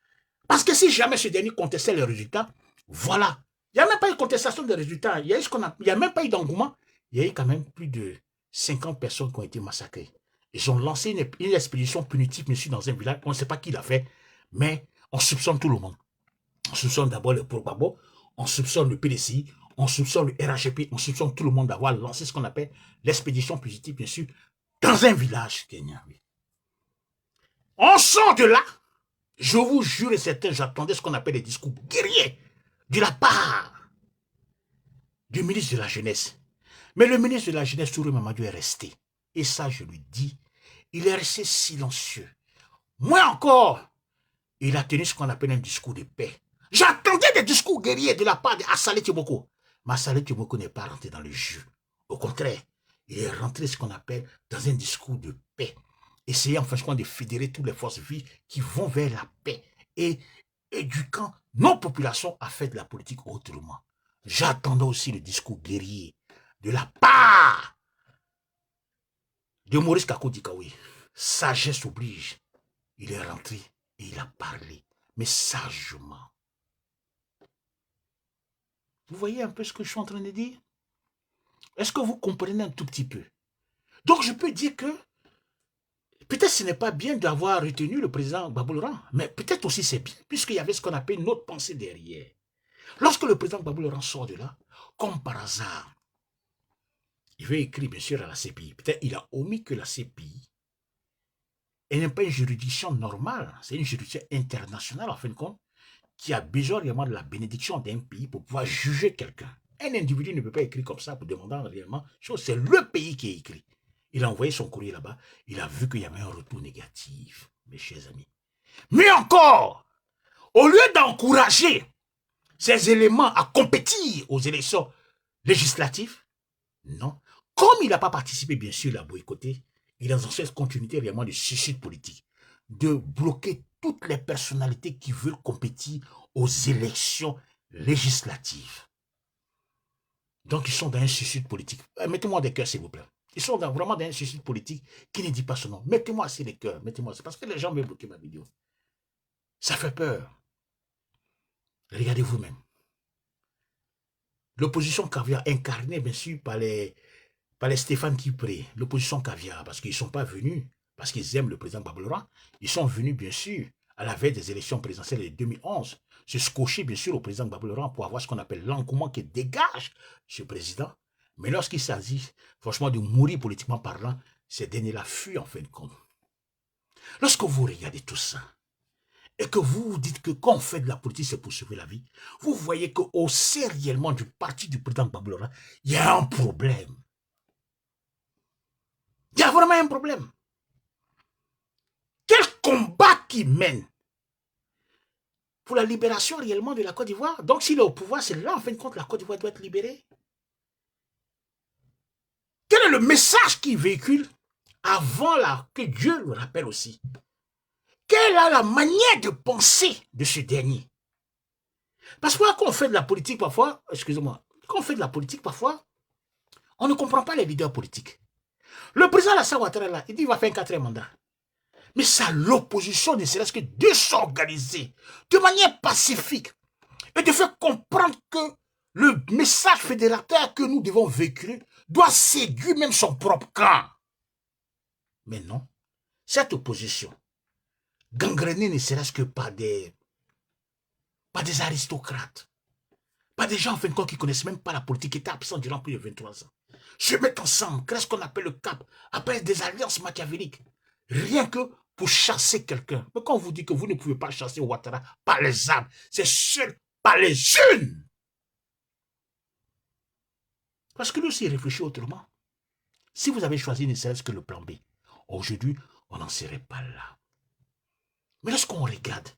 Parce que si jamais ce dernier contestait les résultats, voilà. Il n'y a même pas eu de contestation des résultats. Il n'y a même pas eu d'engouement. Il y a eu quand même plus de 50 personnes qui ont été massacrées. Ils ont lancé une expédition punitive, monsieur, dans un village. On ne sait pas qui l'a fait, mais on soupçonne tout le monde. On soupçonne d'abord le Pro-Gbagbo, on soupçonne le PDCI, on soupçonne le RHP, on soupçonne tout le monde d'avoir lancé ce qu'on appelle l'expédition punitive, bien sûr, dans un village kenyan. On sort de là. Je vous jure et certain, j'attendais ce qu'on appelle des discours guerriers de la part du ministre de la Jeunesse. Mais le ministre de la Jeunesse, Touré Mamadou, est resté. Et ça, je lui dis, il est resté silencieux. Moins encore, il a tenu ce qu'on appelle un discours de paix. J'attendais des discours guerriers de la part d'Assalé Tiboko. Mais Assalé Tiboko n'est pas rentré dans le jeu. Au contraire, il est rentré ce qu'on appelle dans un discours de paix. Essayer en fait de fédérer toutes les forces vives qui vont vers la paix et éduquant nos populations à faire de la politique autrement. J'attendais aussi le discours guerrier de la part de Maurice Kakou-Dikaoui. Sagesse oblige. Il est rentré et il a parlé, mais sagement. Vous voyez un peu ce que je suis en train de dire? Est-ce que vous comprenez un tout petit peu? Donc je peux dire que peut-être ce n'est pas bien d'avoir retenu le président Gbagbo Laurent, mais peut-être aussi c'est bien, puisqu'il y avait ce qu'on appelle une autre pensée derrière. Lorsque le président Gbagbo Laurent sort de là, comme par hasard, il veut écrire bien sûr à la CPI. Peut-être il a omis que la CPI n'est pas une juridiction normale, c'est une juridiction internationale en fin de compte, qui a besoin réellement de la bénédiction d'un pays pour pouvoir juger quelqu'un. Un individu ne peut pas écrire comme ça pour demander réellement chose, c'est le pays qui a écrit. Il a envoyé son courrier là-bas, il a vu qu'il y avait un retour négatif, mes chers amis. Mais encore, au lieu d'encourager ces éléments à compétir aux élections législatives, non. Comme il n'a pas participé, bien sûr, à boycotter, il est dans cette continuité réellement de suicide politique, de bloquer toutes les personnalités qui veulent compétir aux élections législatives. Donc, ils sont dans un suicide politique. Mettez-moi des cœurs, s'il vous plaît. Ils sont vraiment dans un suicide politique qui ne dit pas son nom. Mettez-moi assez les cœurs. Mettez-moi, c'est parce que les gens veulent bloquer ma vidéo. Ça fait peur. Regardez vous-même. L'opposition caviar incarnée, bien sûr, par les Stéphane Kipré, l'opposition caviar, parce qu'ils ne sont pas venus, parce qu'ils aiment le président Gbagbo Laurent, ils sont venus, bien sûr, à la veille des élections présidentielles de 2011, se scotcher, bien sûr, au président Gbagbo Laurent pour avoir ce qu'on appelle l'engouement qui dégage ce président. Mais lorsqu'il s'agit, franchement, de mourir politiquement parlant, ces derniers-là fuient en fin de compte. Lorsque vous regardez tout ça, et que vous vous dites que quand on fait de la politique, c'est pour sauver la vie, vous voyez qu'au sein réellement du parti du président Gbagbo Laurent, il y a un problème. Il y a vraiment un problème. Quel combat qui mène pour la libération réellement de la Côte d'Ivoire? Donc s'il est au pouvoir, c'est là en fin de compte la Côte d'Ivoire doit être libérée. Quel est le message qu'il véhicule avant là, que Dieu le rappelle aussi? Quelle est la manière de penser de ce dernier? Parce que quand on fait de la politique parfois, excusez-moi, quand on fait de la politique parfois, on ne comprend pas les leaders politiques. Le président Alassane Ouattara là, il dit qu'il va faire un 4e mandat. Mais c'est à l'opposition ne serait-ce que de s'organiser de manière pacifique et de faire comprendre que le message fédérateur que nous devons véhiculer doit séduire même son propre camp. Mais non, cette opposition, gangrénée ne serait-ce que par des aristocrates, pas des gens en fin de compte qui ne connaissent même pas la politique, qui étaient absents durant plus de 23 ans, se mettent ensemble, créent ce qu'on appelle le cap, après des alliances machiavéliques, rien que pour chasser quelqu'un. Mais quand on vous dit que vous ne pouvez pas chasser Ouattara par les armes, c'est seul par les unes. Parce que nous aussi réfléchissons autrement. Si vous avez choisi ne serait-ce que le plan B, aujourd'hui, on n'en serait pas là. Mais lorsqu'on regarde,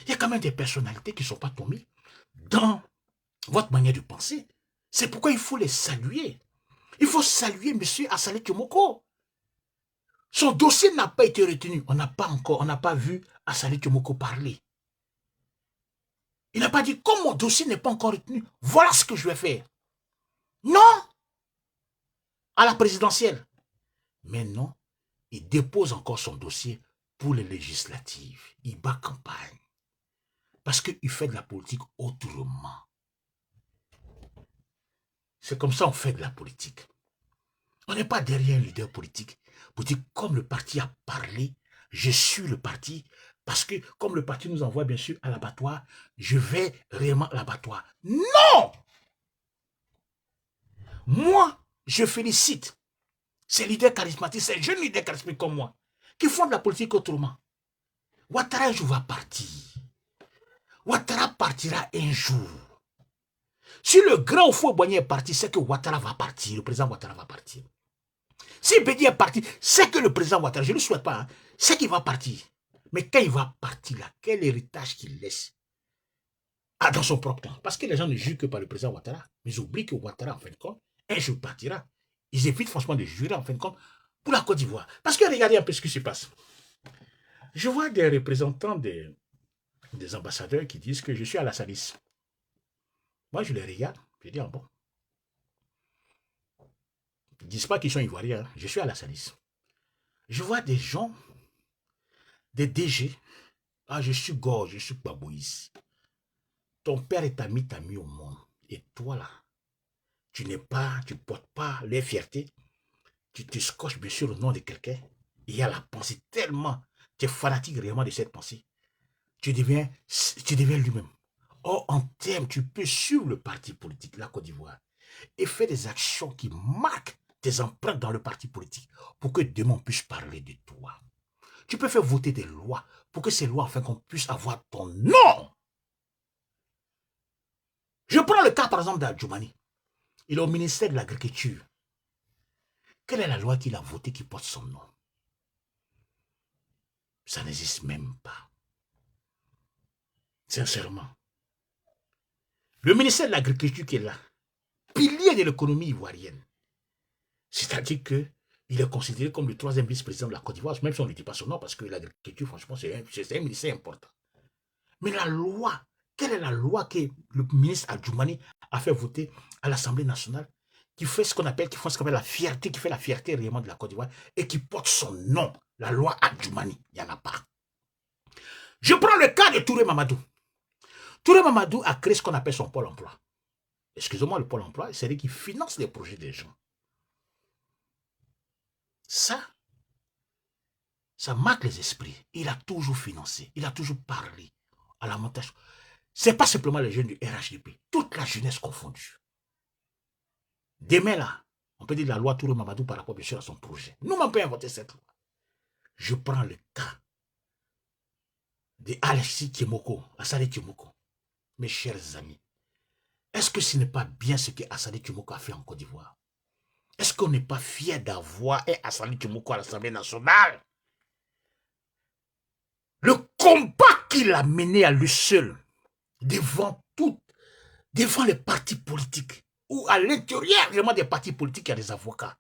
il y a quand même des personnalités qui ne sont pas tombées dans votre manière de penser. C'est pourquoi il faut les saluer. Il faut saluer M. Assalé Tchomoko. Son dossier n'a pas été retenu. On n'a pas vu Assalé Tchomoko parler. Il n'a pas dit, comme mon dossier n'est pas encore retenu, voilà ce que je vais faire. Non! À la présidentielle. Mais non, il dépose encore son dossier pour les législatives. Il bat campagne. Parce qu'il fait de la politique autrement. C'est comme ça qu'on fait de la politique. On n'est pas derrière un leader politique pour dire, comme le parti a parlé, je suis le parti, parce que comme le parti nous envoie bien sûr à l'abattoir, je vais réellement à l'abattoir. Non! Moi, je félicite ces leaders charismatiques, ces jeunes leaders charismatiques comme moi, qui font de la politique autrement. Ouattara un jour va partir. Ouattara partira un jour. Si le grand Houphouët-Boigny est parti, c'est que Ouattara va partir, le président Ouattara va partir. Si Bédi est parti, c'est que le président Ouattara, je ne le souhaite pas, hein, c'est qu'il va partir. Mais quand il va partir là, quel héritage qu'il laisse dans son propre temps? Parce que les gens ne jugent que par le président Ouattara, mais ils oublient que Ouattara, en fin de compte, un jour partira. Ils évitent franchement de jurer, en fin de compte, pour la Côte d'Ivoire. Parce que regardez un peu ce qui se passe. Je vois des représentants des ambassadeurs qui disent que je suis à la Salis. Moi, je les regarde, je dis, ah bon. Ils ne disent pas qu'ils sont ivoiriens, hein. Je suis à la Salis. Je vois des gens, des DG. Ah, je suis gorge, je suis Babouïs. Ton père et ta mie t'a mis au monde. Et toi, là, tu ne portes pas les fiertés. Tu te scotches bien sûr le nom de quelqu'un. Il y a la pensée tellement, tu es fanatique réellement de cette pensée. Tu deviens lui-même. Or, en termes, tu peux suivre le parti politique, la Côte d'Ivoire, et faire des actions qui marquent tes empreintes dans le parti politique pour que demain on puisse parler de toi. Tu peux faire voter des lois pour que ces lois, afin qu'on puisse avoir ton nom. Je prends le cas, par exemple, d'Adjoumani. Il est au ministère de l'Agriculture. Quelle est la loi qu'il a votée qui porte son nom? Ça n'existe même pas. Sincèrement. Le ministère de l'Agriculture qui est là, pilier de l'économie ivoirienne. C'est-à-dire qu'il est considéré comme le 3e vice-président de la Côte d'Ivoire, même si on ne dit pas son nom, parce que l'agriculture, franchement, c'est un ministère important. Mais la loi, quelle est la loi que le ministre Adjoumani a fait voter à l'Assemblée nationale, qui fait ce qu'on appelle la fierté, qui fait la fierté réellement de la Côte d'Ivoire, et qui porte son nom, la loi Adjoumani? Il n'y en a pas. Je prends le cas de Touré Mamadou. Touré Mamadou a créé ce qu'on appelle son pôle emploi. Excusez-moi, le pôle emploi, c'est lui qui finance les projets des gens. Ça marque les esprits. Il a toujours financé, il a toujours parlé à la montage. Ce n'est pas simplement les jeunes du RHDP, toute la jeunesse confondue. Demain là, on peut dire la loi Touré Mamadou par rapport bien sûr à son projet. Nous n'avons pas inventé cette loi. Je prends le cas de Alexis Tchomoko, Assalé Tchomoko. Mes chers amis, est-ce que ce n'est pas bien ce que Assalé Tchomoko a fait en Côte d'Ivoire? Est-ce qu'on n'est pas fier d'avoir un Assali Tchimoko à l'Assemblée nationale. Le combat qu'il a mené à lui seul, devant les partis politiques, ou à l'intérieur vraiment des partis politiques, il y a des avocats.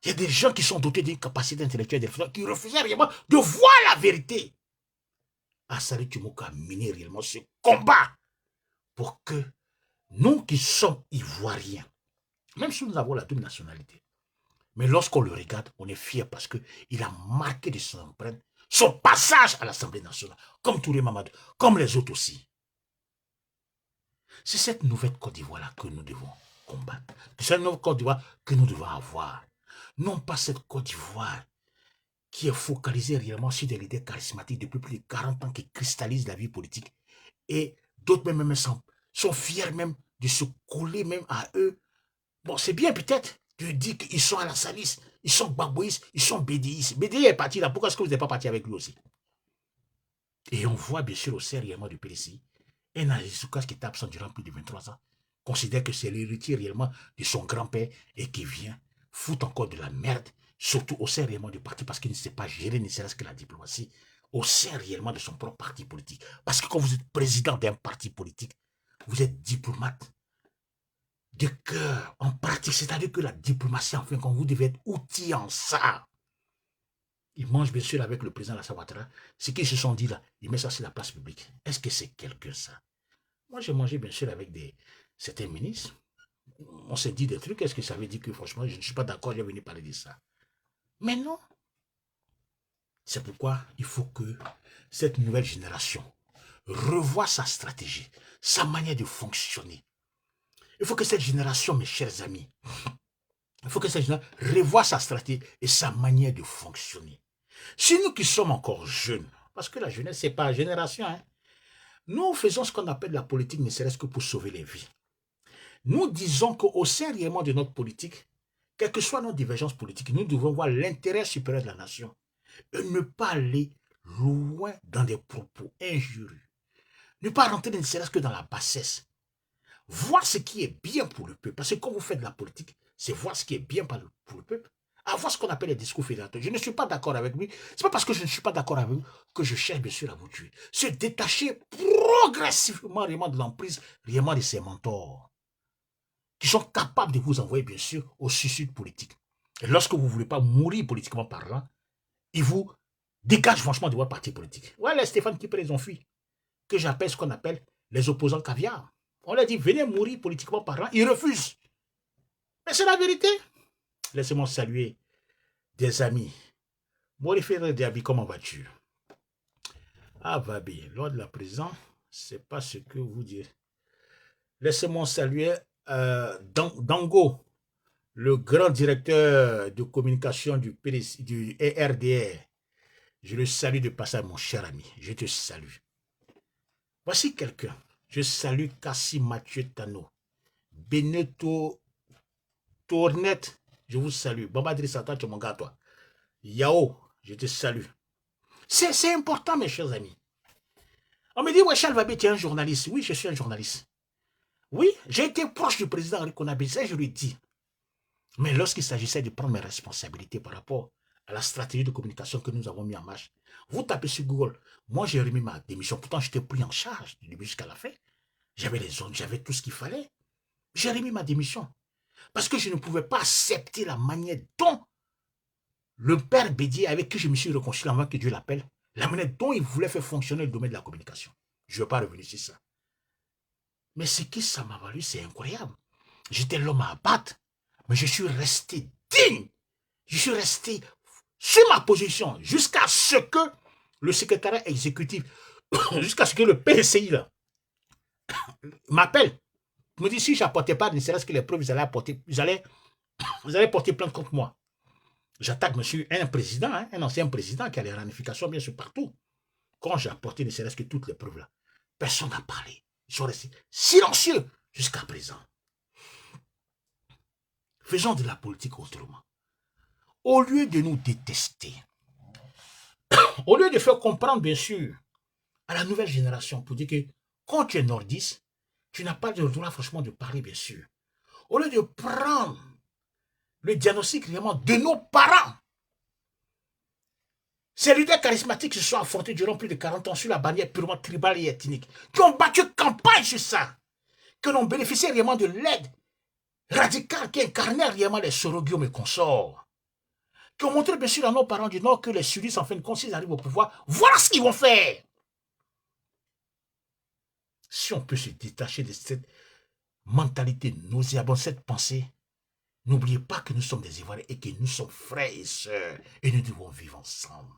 Il y a des gens qui sont dotés d'une capacité intellectuelle, qui refusaient réellement de voir la vérité. Assali Tchimoko a mené réellement ce combat pour que nous qui sommes ivoiriens, même si nous avons la double nationalité, mais lorsqu'on le regarde, on est fier parce qu'il a marqué de son empreinte son passage à l'Assemblée nationale, comme Touré Mamadou, comme les autres aussi. C'est cette nouvelle Côte d'Ivoire-là que nous devons combattre. C'est cette nouvelle Côte d'Ivoire que nous devons avoir. Non pas cette Côte d'Ivoire qui est focalisée réellement sur des leaders charismatiques depuis plus de 40 ans qui cristallisent la vie politique. Et d'autres même sont fiers même de se coller même à eux. Bon, c'est bien peut-être de dire qu'ils sont à la Salis, ils sont babouistes, ils sont bédéistes. Bédéi est parti là, pourquoi est-ce que vous n'êtes pas parti avec lui aussi? Et on voit bien sûr au sein réellement du PDCI, un Azizoukas qui est absent durant plus de 23 ans, considère que c'est l'héritier réellement de son grand-père et qui vient foutre encore de la merde, surtout au sein réellement du parti, parce qu'il ne sait pas gérer ne serait-ce que la diplomatie, au sein réellement de son propre parti politique. Parce que quand vous êtes président d'un parti politique, vous êtes diplomate de cœur, en pratique, c'est-à-dire que la diplomatie, enfin, quand vous devez être outillé en ça, ils mangent bien sûr avec le président Alassane Ouattara, ce qu'ils se sont dit là, ils mettent ça sur la place publique. Est-ce que c'est quelqu'un ça? Moi, j'ai mangé bien sûr avec certains ministres. On s'est dit des trucs, est-ce que ça veut dire que franchement, je ne suis pas d'accord, j'ai venu parler de ça? Mais non. C'est pourquoi il faut que cette nouvelle génération revoie sa stratégie, sa manière de fonctionner. Il faut que cette génération, mes chers amis, il faut que cette génération revoie sa stratégie et sa manière de fonctionner. Si nous qui sommes encore jeunes, parce que la jeunesse, ce n'est pas la génération, hein, nous faisons ce qu'on appelle la politique, ne serait-ce que pour sauver les vies. Nous disons qu'au sein réellement de notre politique, quelles que soient nos divergences politiques, nous devons voir l'intérêt supérieur de la nation et ne pas aller loin dans des propos injurieux. Ne pas rentrer ne serait-ce que dans la bassesse. Voir ce qui est bien pour le peuple. Parce que quand vous faites de la politique, c'est voir ce qui est bien pour le peuple. Avoir ce qu'on appelle les discours fédérateurs. Je ne suis pas d'accord avec lui. Ce n'est pas parce que je ne suis pas d'accord avec vous que je cherche bien sûr à vous tuer. Se détacher progressivement réellement de l'emprise, réellement de ses mentors, qui sont capables de vous envoyer bien sûr au suicide politique. Et lorsque vous ne voulez pas mourir politiquement parlant, ils vous dégagent franchement de votre parti politique. Ouais, les Stéphane Kipper, ils ont fui. Que j'appelle ce qu'on appelle les opposants caviar. On leur dit, venez mourir politiquement parlant. Ils refusent. Mais c'est la vérité. Laissez-moi saluer des amis. Morifère Diaby, comment vas-tu? Ah, va bien. Lors de la prison, c'est pas ce que vous dites. Laissez-moi saluer Dango, le grand directeur de communication du RDR. Je le salue de passage, mon cher ami. Je te salue. Voici quelqu'un. Je salue Kassi Mathieu Tano. Beneto Tournette, je vous salue. Baba Drissata, tu es mon gars, toi. Yao, je te salue. C'est important, mes chers amis. On me dit, ouais, Charles Babé, tu es un journaliste. Oui, je suis un journaliste. Oui, j'ai été proche du président Henri Konaté, ça je lui dis. Mais lorsqu'il s'agissait de prendre mes responsabilités par rapport à la stratégie de communication que nous avons mis en marche, vous tapez sur Google. Moi, j'ai remis ma démission. Pourtant, j'étais pris en charge du début jusqu'à la fin. J'avais les zones, j'avais tout ce qu'il fallait. J'ai remis ma démission. Parce que je ne pouvais pas accepter la manière dont le père Bédier, avec qui je me suis réconcilié avant que Dieu l'appelle, la manière dont il voulait faire fonctionner le domaine de la communication. Je ne vais pas revenir sur ça. Mais ce qui ça m'a valu, c'est incroyable. J'étais l'homme à abattre, mais je suis resté digne. Je suis resté sur ma position jusqu'à ce que le secrétariat exécutif, jusqu'à ce que le PCI m'appelle. Me dit si je n'apportais pas, ne serait-ce que les preuves, vous allez porter plainte contre moi. J'attaque monsieur un président, hein, un ancien président qui a les ramifications bien sûr partout. Quand j'ai apporté ne serait-ce que toutes les preuves là, personne n'a parlé. Ils sont restés silencieux jusqu'à présent. Faisons de la politique autrement. Au lieu de nous détester, au lieu de faire comprendre bien sûr à la nouvelle génération pour dire que quand tu es nordiste, tu n'as pas le droit franchement de parler bien sûr. Au lieu de prendre le diagnostic réellement de nos parents. Ces leaders charismatiques se sont affrontés durant plus de 40 ans sur la bannière purement tribale et ethnique, qui ont battu campagne sur ça, qui ont bénéficié réellement de l'aide radicale qui incarnait réellement les Soroguium et consorts, qui ont montré bien sûr à nos parents du Nord que les sudistes, en fin de compte, s'ils arrivent au pouvoir, voilà ce qu'ils vont faire. Si on peut se détacher de cette mentalité nauséabonde, cette pensée, n'oubliez pas que nous sommes des Ivoiriens et que nous sommes frères et sœurs et nous devons vivre ensemble.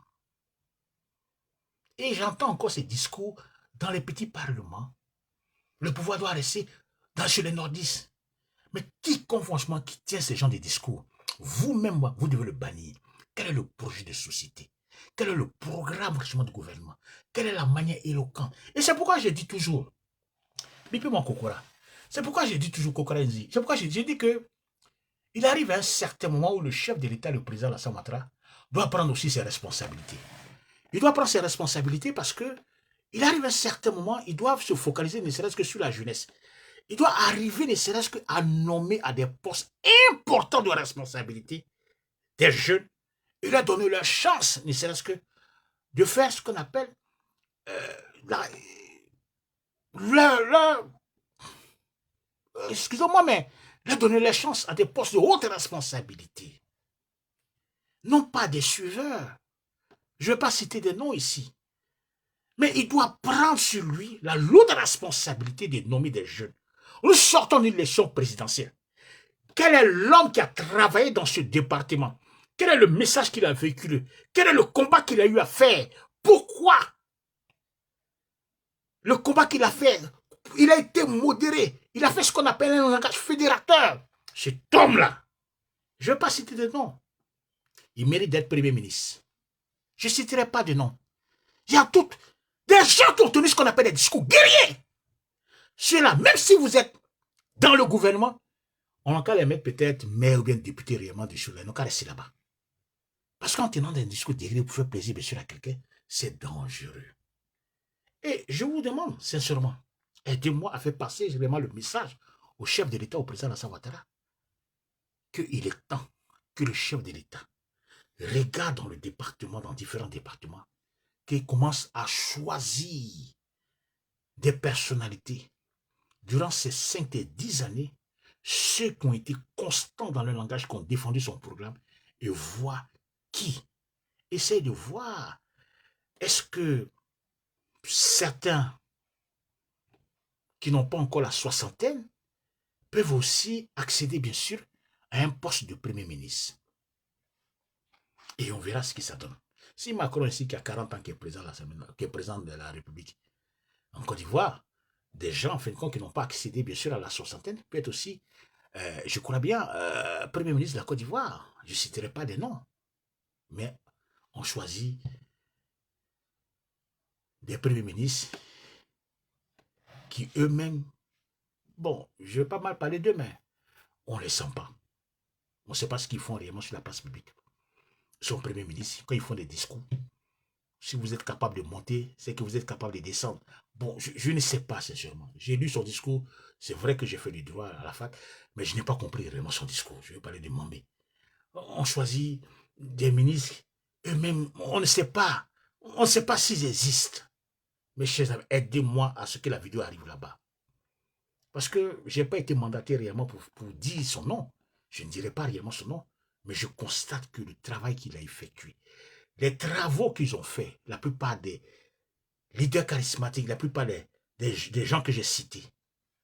Et j'entends encore ces discours dans les petits parlements. Le pouvoir doit rester chez les nordistes. Mais quiconque franchement qui tient ces gens de discours, vous-même, vous devez le bannir. Quel est le projet de société? Quel est le programme franchement de gouvernement? Quelle est la manière éloquente? Et c'est pourquoi je dis toujours, Bipi mon Kokora, c'est pourquoi je dis toujours Kokora Nzi, c'est pourquoi je dis que il arrive à un certain moment où le chef de l'État, le président Alassane Ouattara, doit prendre aussi ses responsabilités. Il doit prendre ses responsabilités parce que il arrive à un certain moment, ils doivent se focaliser ne serait-ce que sur la jeunesse. Il doit arriver ne serait-ce qu'à nommer à des postes importants de responsabilité des jeunes. Il leur donner leur chance, ne serait-ce que de faire ce qu'on appelle excusez-moi, mais leur donner leur chance à des postes de haute responsabilité. Non pas des suiveurs. Je ne vais pas citer des noms ici. Mais il doit prendre sur lui la lourde responsabilité de nommer des jeunes. Nous sortons d'une élection présidentielle. Quel est l'homme qui a travaillé dans ce département? Quel est le message qu'il a véhiculé? Quel est le combat qu'il a eu à faire? Pourquoi? Le combat qu'il a fait, il a été modéré. Il a fait ce qu'on appelle un langage fédérateur. Cet homme-là, je ne vais pas citer de nom. Il mérite d'être Premier ministre. Je ne citerai pas de nom. Il y a toutes des gens qui ont tenu ce qu'on appelle des discours guerriers. Ceux-là, même si vous êtes dans le gouvernement, on a qu'à les mettre peut-être maire ou bien député réellement des choses. On a qu'à rester là-bas. Parce qu'en tenant des discours guerriers pour faire plaisir bien sûr à quelqu'un, c'est dangereux. Et je vous demande sincèrement, aidez-moi à faire passer vraiment le message au chef de l'État, au président Alassane Ouattara, qu'il est temps que le chef de l'État regarde dans le département, dans différents départements, qu'il commence à choisir des personnalités durant ces 5 et 10 années, ceux qui ont été constants dans le langage, qui ont défendu son programme, et voir qui. Essaye de voir, est-ce que certains qui n'ont pas encore la soixantaine peuvent aussi accéder, bien sûr, à un poste de Premier ministre. Et on verra ce que ça donne. Si Macron ici, qui a 40 ans, qui est président de la République, en Côte d'Ivoire, des gens, en fin de compte, qui n'ont pas accédé, bien sûr, à la soixantaine, peut être aussi, je crois bien, Premier ministre de la Côte d'Ivoire. Je ne citerai pas des noms. Mais on choisit des premiers ministres qui eux-mêmes, bon, je ne vais pas mal parler d'eux, mais on ne les sent pas. On ne sait pas ce qu'ils font réellement sur la place publique. Son premier ministre, quand ils font des discours, si vous êtes capable de monter, c'est que vous êtes capable de descendre. Bon, je ne sais pas, sincèrement. J'ai lu son discours. C'est vrai que j'ai fait du droit à la fac, mais je n'ai pas compris réellement son discours. Je vais parler de Mambé. On choisit des ministres, eux-mêmes, on ne sait pas. On ne sait pas s'ils existent. Mes chers amis, aidez-moi à ce que la vidéo arrive là-bas. Parce que je n'ai pas été mandaté réellement pour dire son nom. Je ne dirai pas réellement son nom, mais je constate que le travail qu'il a effectué, les travaux qu'ils ont faits, la plupart des leaders charismatiques, la plupart des gens que j'ai cités,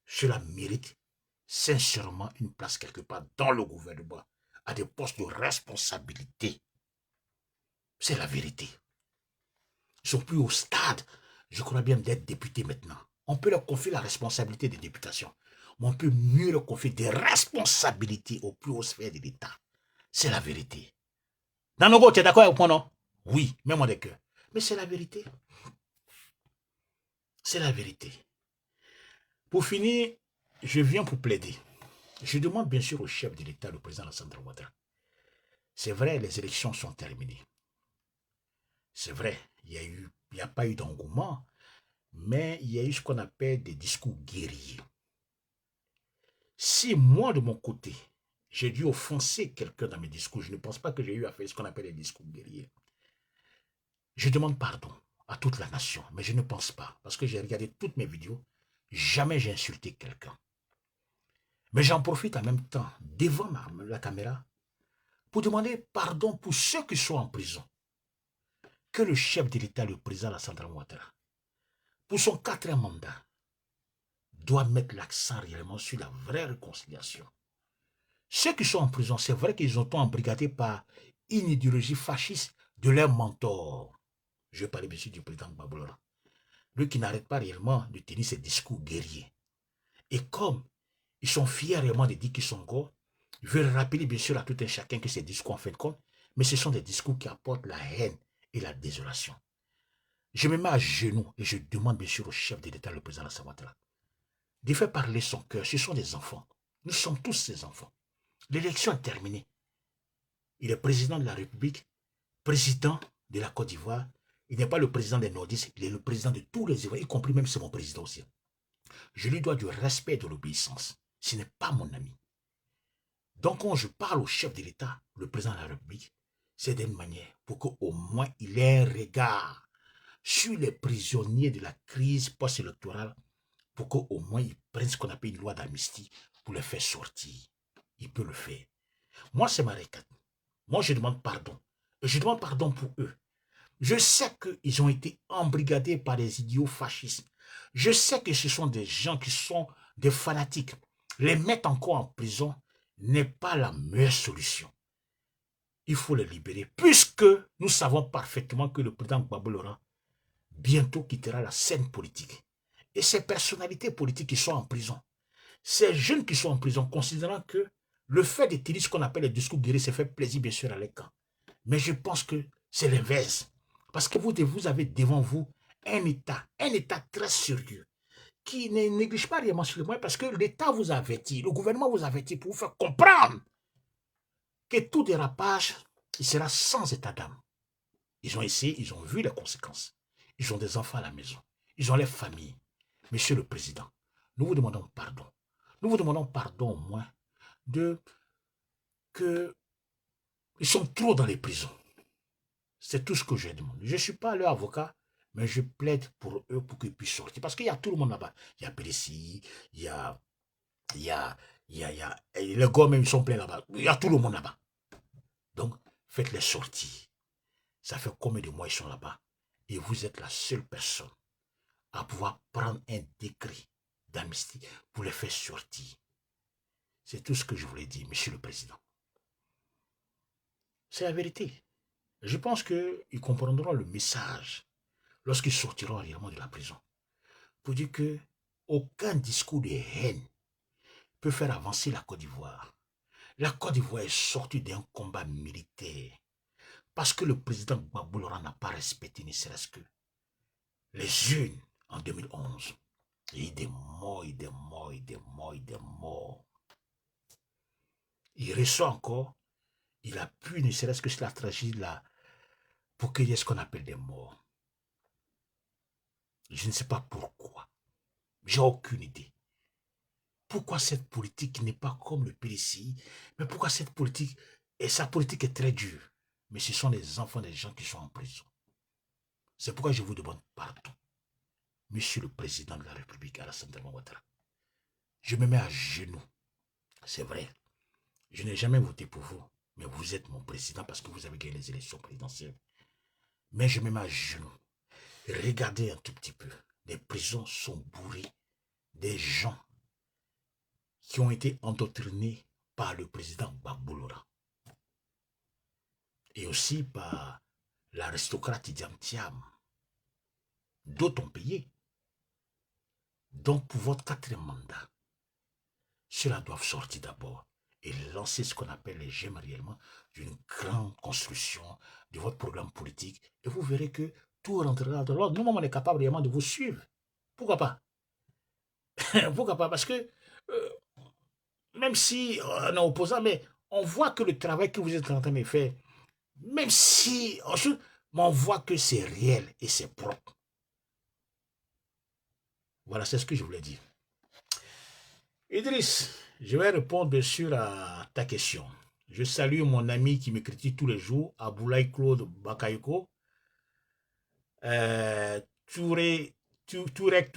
cela mérite sincèrement une place quelque part dans le gouvernement, à des postes de responsabilité. C'est la vérité. Ils sont plus au stade, je crois bien, d'être députés maintenant. On peut leur confier la responsabilité des députations, mais on peut mieux leur confier des responsabilités aux plus hautes sphères de l'État. C'est la vérité. Nanogo, tu es d'accord avec moi, non? Oui, mets-moi des cœurs. Mais c'est la vérité. C'est la vérité. Pour finir, je viens pour plaider. Je demande bien sûr au chef de l'État, le président Alassane Ouattara. C'est vrai, les élections sont terminées. C'est vrai, il n'y a pas eu d'engouement, mais il y a eu ce qu'on appelle des discours guerriers. Si moi, de mon côté, j'ai dû offenser quelqu'un dans mes discours. Je ne pense pas que j'ai eu à faire ce qu'on appelle les discours guerriers. Je demande pardon à toute la nation, mais je ne pense pas, parce que j'ai regardé toutes mes vidéos, jamais j'ai insulté quelqu'un. Mais j'en profite en même temps, devant la caméra, pour demander pardon pour ceux qui sont en prison. Que le chef de l'État, le président Alassane Ouattara, pour son 4e mandat, doit mettre l'accent réellement sur la vraie réconciliation. Ceux qui sont en prison, c'est vrai qu'ils ont été embrigadés par une idéologie fasciste de leur mentor. Je parle bien sûr du président Gbagbo Laurent. Lui qui n'arrête pas réellement de tenir ses discours guerriers. Et comme ils sont fiers réellement de dire qu'ils sont gros, je veux rappeler bien sûr à tout un chacun que ces discours en fin de compte, mais ce sont des discours qui apportent la haine et la désolation. Je me mets à genoux et je demande bien sûr au chef de l'État, le président Alassane Ouattara, de faire parler son cœur. Ce sont des enfants. Nous sommes tous ces enfants. L'élection est terminée. Il est président de la République, président de la Côte d'Ivoire. Il n'est pas le président des Nordistes, il est le président de tous les Ivoiriens, y compris même c'est mon président aussi. Je lui dois du respect et de l'obéissance. Ce n'est pas mon ami. Donc quand je parle au chef de l'État, le président de la République, c'est d'une manière pour qu'au moins il ait un regard sur les prisonniers de la crise post-électorale, pour qu'au moins il prenne ce qu'on appelle une loi d'amnistie pour les faire sortir. Il peut le faire. Moi, c'est ma récate. Moi, je demande pardon. Et je demande pardon pour eux. Je sais qu'ils ont été embrigadés par des idiots fascistes. Je sais que ce sont des gens qui sont des fanatiques. Les mettre encore en prison n'est pas la meilleure solution. Il faut les libérer, puisque nous savons parfaitement que le président Gbagbo Laurent bientôt quittera la scène politique. Et ces personnalités politiques qui sont en prison, ces jeunes qui sont en prison, considérant que le fait de tenir ce qu'on appelle les discours guerriers, c'est fait plaisir bien sûr à l'écran. Mais je pense que c'est l'inverse. Parce que vous avez devant vous un État très sérieux, qui ne néglige pas réellement sur le moyen, parce que l'État vous avertit, le gouvernement vous avertit pour vous faire comprendre que tout dérapage, il sera sans état d'âme. Ils ont essayé, ils ont vu les conséquences. Ils ont des enfants à la maison. Ils ont les familles. Monsieur le Président, nous vous demandons pardon. Nous vous demandons pardon au moins que ils sont trop dans les prisons. C'est tout ce que je demande. Je ne suis pas leur avocat, mais je plaide pour eux pour qu'ils puissent sortir. Parce qu'il y a tout le monde là-bas. Il y a Pélissi, il y a les gars même, ils sont pleins là-bas. Il y a tout le monde là-bas. Donc, faites-les sortir. Ça fait combien de mois ils sont là-bas? Et vous êtes la seule personne à pouvoir prendre un décret d'amnistie pour les faire sortir. C'est tout ce que je voulais dire, Monsieur le Président. C'est la vérité. Je pense qu'ils comprendront le message lorsqu'ils sortiront réellement de la prison. Pour dire que aucun discours de haine peut faire avancer la Côte d'Ivoire. La Côte d'Ivoire est sortie d'un combat militaire parce que le président Gbagbo Laurent n'a pas respecté ne serait-ce que les urnes en 2011. Il y a eu des morts, des morts, des morts, des morts. Il reçoit encore, il a pu, ne serait-ce que sur la tragédie là, pour qu'il y ait ce qu'on appelle des morts. Je ne sais pas pourquoi. J'ai aucune idée. Pourquoi cette politique n'est pas comme le PDCI? Mais pourquoi cette politique, et sa politique est très dure, mais ce sont les enfants des gens qui sont en prison. C'est pourquoi je vous demande pardon. Monsieur le Président de la République, Alassane Ouattara, je me mets à genoux. C'est vrai, je n'ai jamais voté pour vous, mais vous êtes mon président parce que vous avez gagné les élections présidentielles. Mais je me mets à genoux. Regardez un tout petit peu. Les prisons sont bourrées des gens qui ont été endoctrinés par le président Gbagbo Laurent et aussi par l'aristocrate Idiam Thiam. D'autres ont payé. Donc pour votre 4e mandat, ceux-là doivent sortir d'abord et lancer ce qu'on appelle les gemmes réellement d'une grande construction de votre programme politique et vous verrez que tout rentrera dans l'ordre. Nous, on est capable réellement de vous suivre. Pourquoi pas? Pourquoi pas? Parce que même si on est opposant, mais on voit que le travail que vous êtes en train de faire, même si on voit que c'est réel et c'est propre. Voilà, c'est ce que je voulais dire. Idriss, Je vais répondre bien sûr à ta question. Je salue mon ami qui me critique tous les jours, Aboulaye Claude Bakayoko. Touré, Touré.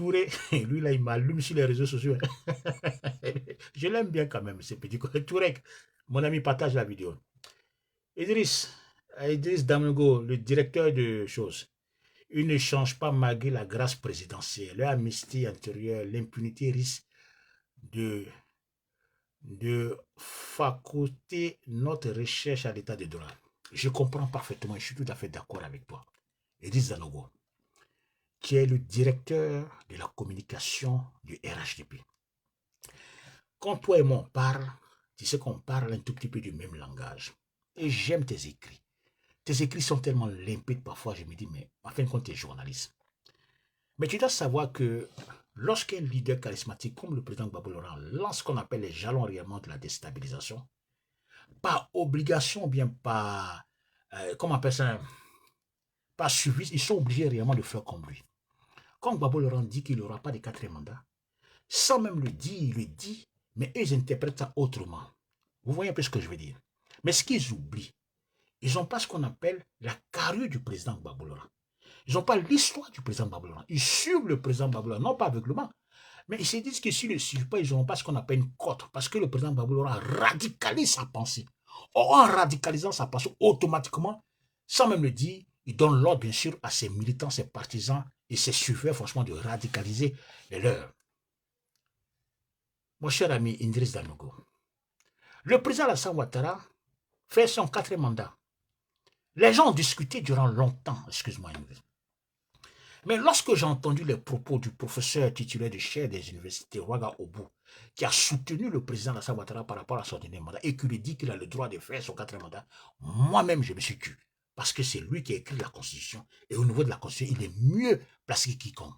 Lui là, il m'allume sur les réseaux sociaux. Je l'aime bien quand même, ce petit Touré. Mon ami partage la vidéo. Idriss, Idriss Damogo, le directeur de choses. Il ne change pas malgré la grâce présidentielle. L'amnistie intérieure, l'impunité risque de faculter notre recherche à l'état de droit. Je comprends parfaitement, je suis tout à fait d'accord avec toi. Idriss Danogo, qui est le directeur de la communication du RHDP. Quand toi et moi on parle, tu sais qu'on parle un tout petit peu du même langage. Et j'aime tes écrits. Tes écrits sont tellement limpides parfois, je me dis, mais en fin de compte, tu es journaliste. Mais tu dois savoir que lorsqu'un leader charismatique comme le président Gbagbo Laurent lance ce qu'on appelle les jalons réellement de la déstabilisation, par obligation ou bien par, comment on appelle ça, par suivi, ils sont obligés réellement de faire comme lui. Quand Gbagbo Laurent dit qu'il n'aura pas de quatrième mandat, sans même le dire, il le dit, mais eux, ils interprètent ça autrement. Vous voyez un peu ce que je veux dire. Mais ce qu'ils oublient, ils n'ont pas ce qu'on appelle la carrure du président Gbagbo Laurent. Ils n'ont pas l'histoire du président Gbagbo Laurent. Ils suivent le président Gbagbo Laurent, non pas aveuglement, mais ils se disent que s'ils ne le suivent pas, ils n'auront pas ce qu'on appelle une cote, parce que le président Gbagbo Laurent radicalise sa pensée. Or, en radicalisant sa pensée, automatiquement, sans même le dire, il donne l'ordre, bien sûr, à ses militants, ses partisans et ses suiveurs, franchement, de radicaliser les leurs. Mon cher ami Idriss Danogo, le président Alassane Ouattara fait son quatrième mandat. Les gens ont discuté durant longtemps, excuse-moi, mais lorsque j'ai entendu les propos du professeur titulaire de chaire des universités, Ouaga Obu, qui a soutenu le président Alassane Ouattara par rapport à son dernier mandat et qui lui dit qu'il a le droit de faire son quatrième mandat, moi-même je me suis tué. Parce que c'est lui qui a écrit la Constitution. Et au niveau de la Constitution, il est mieux placé que quiconque.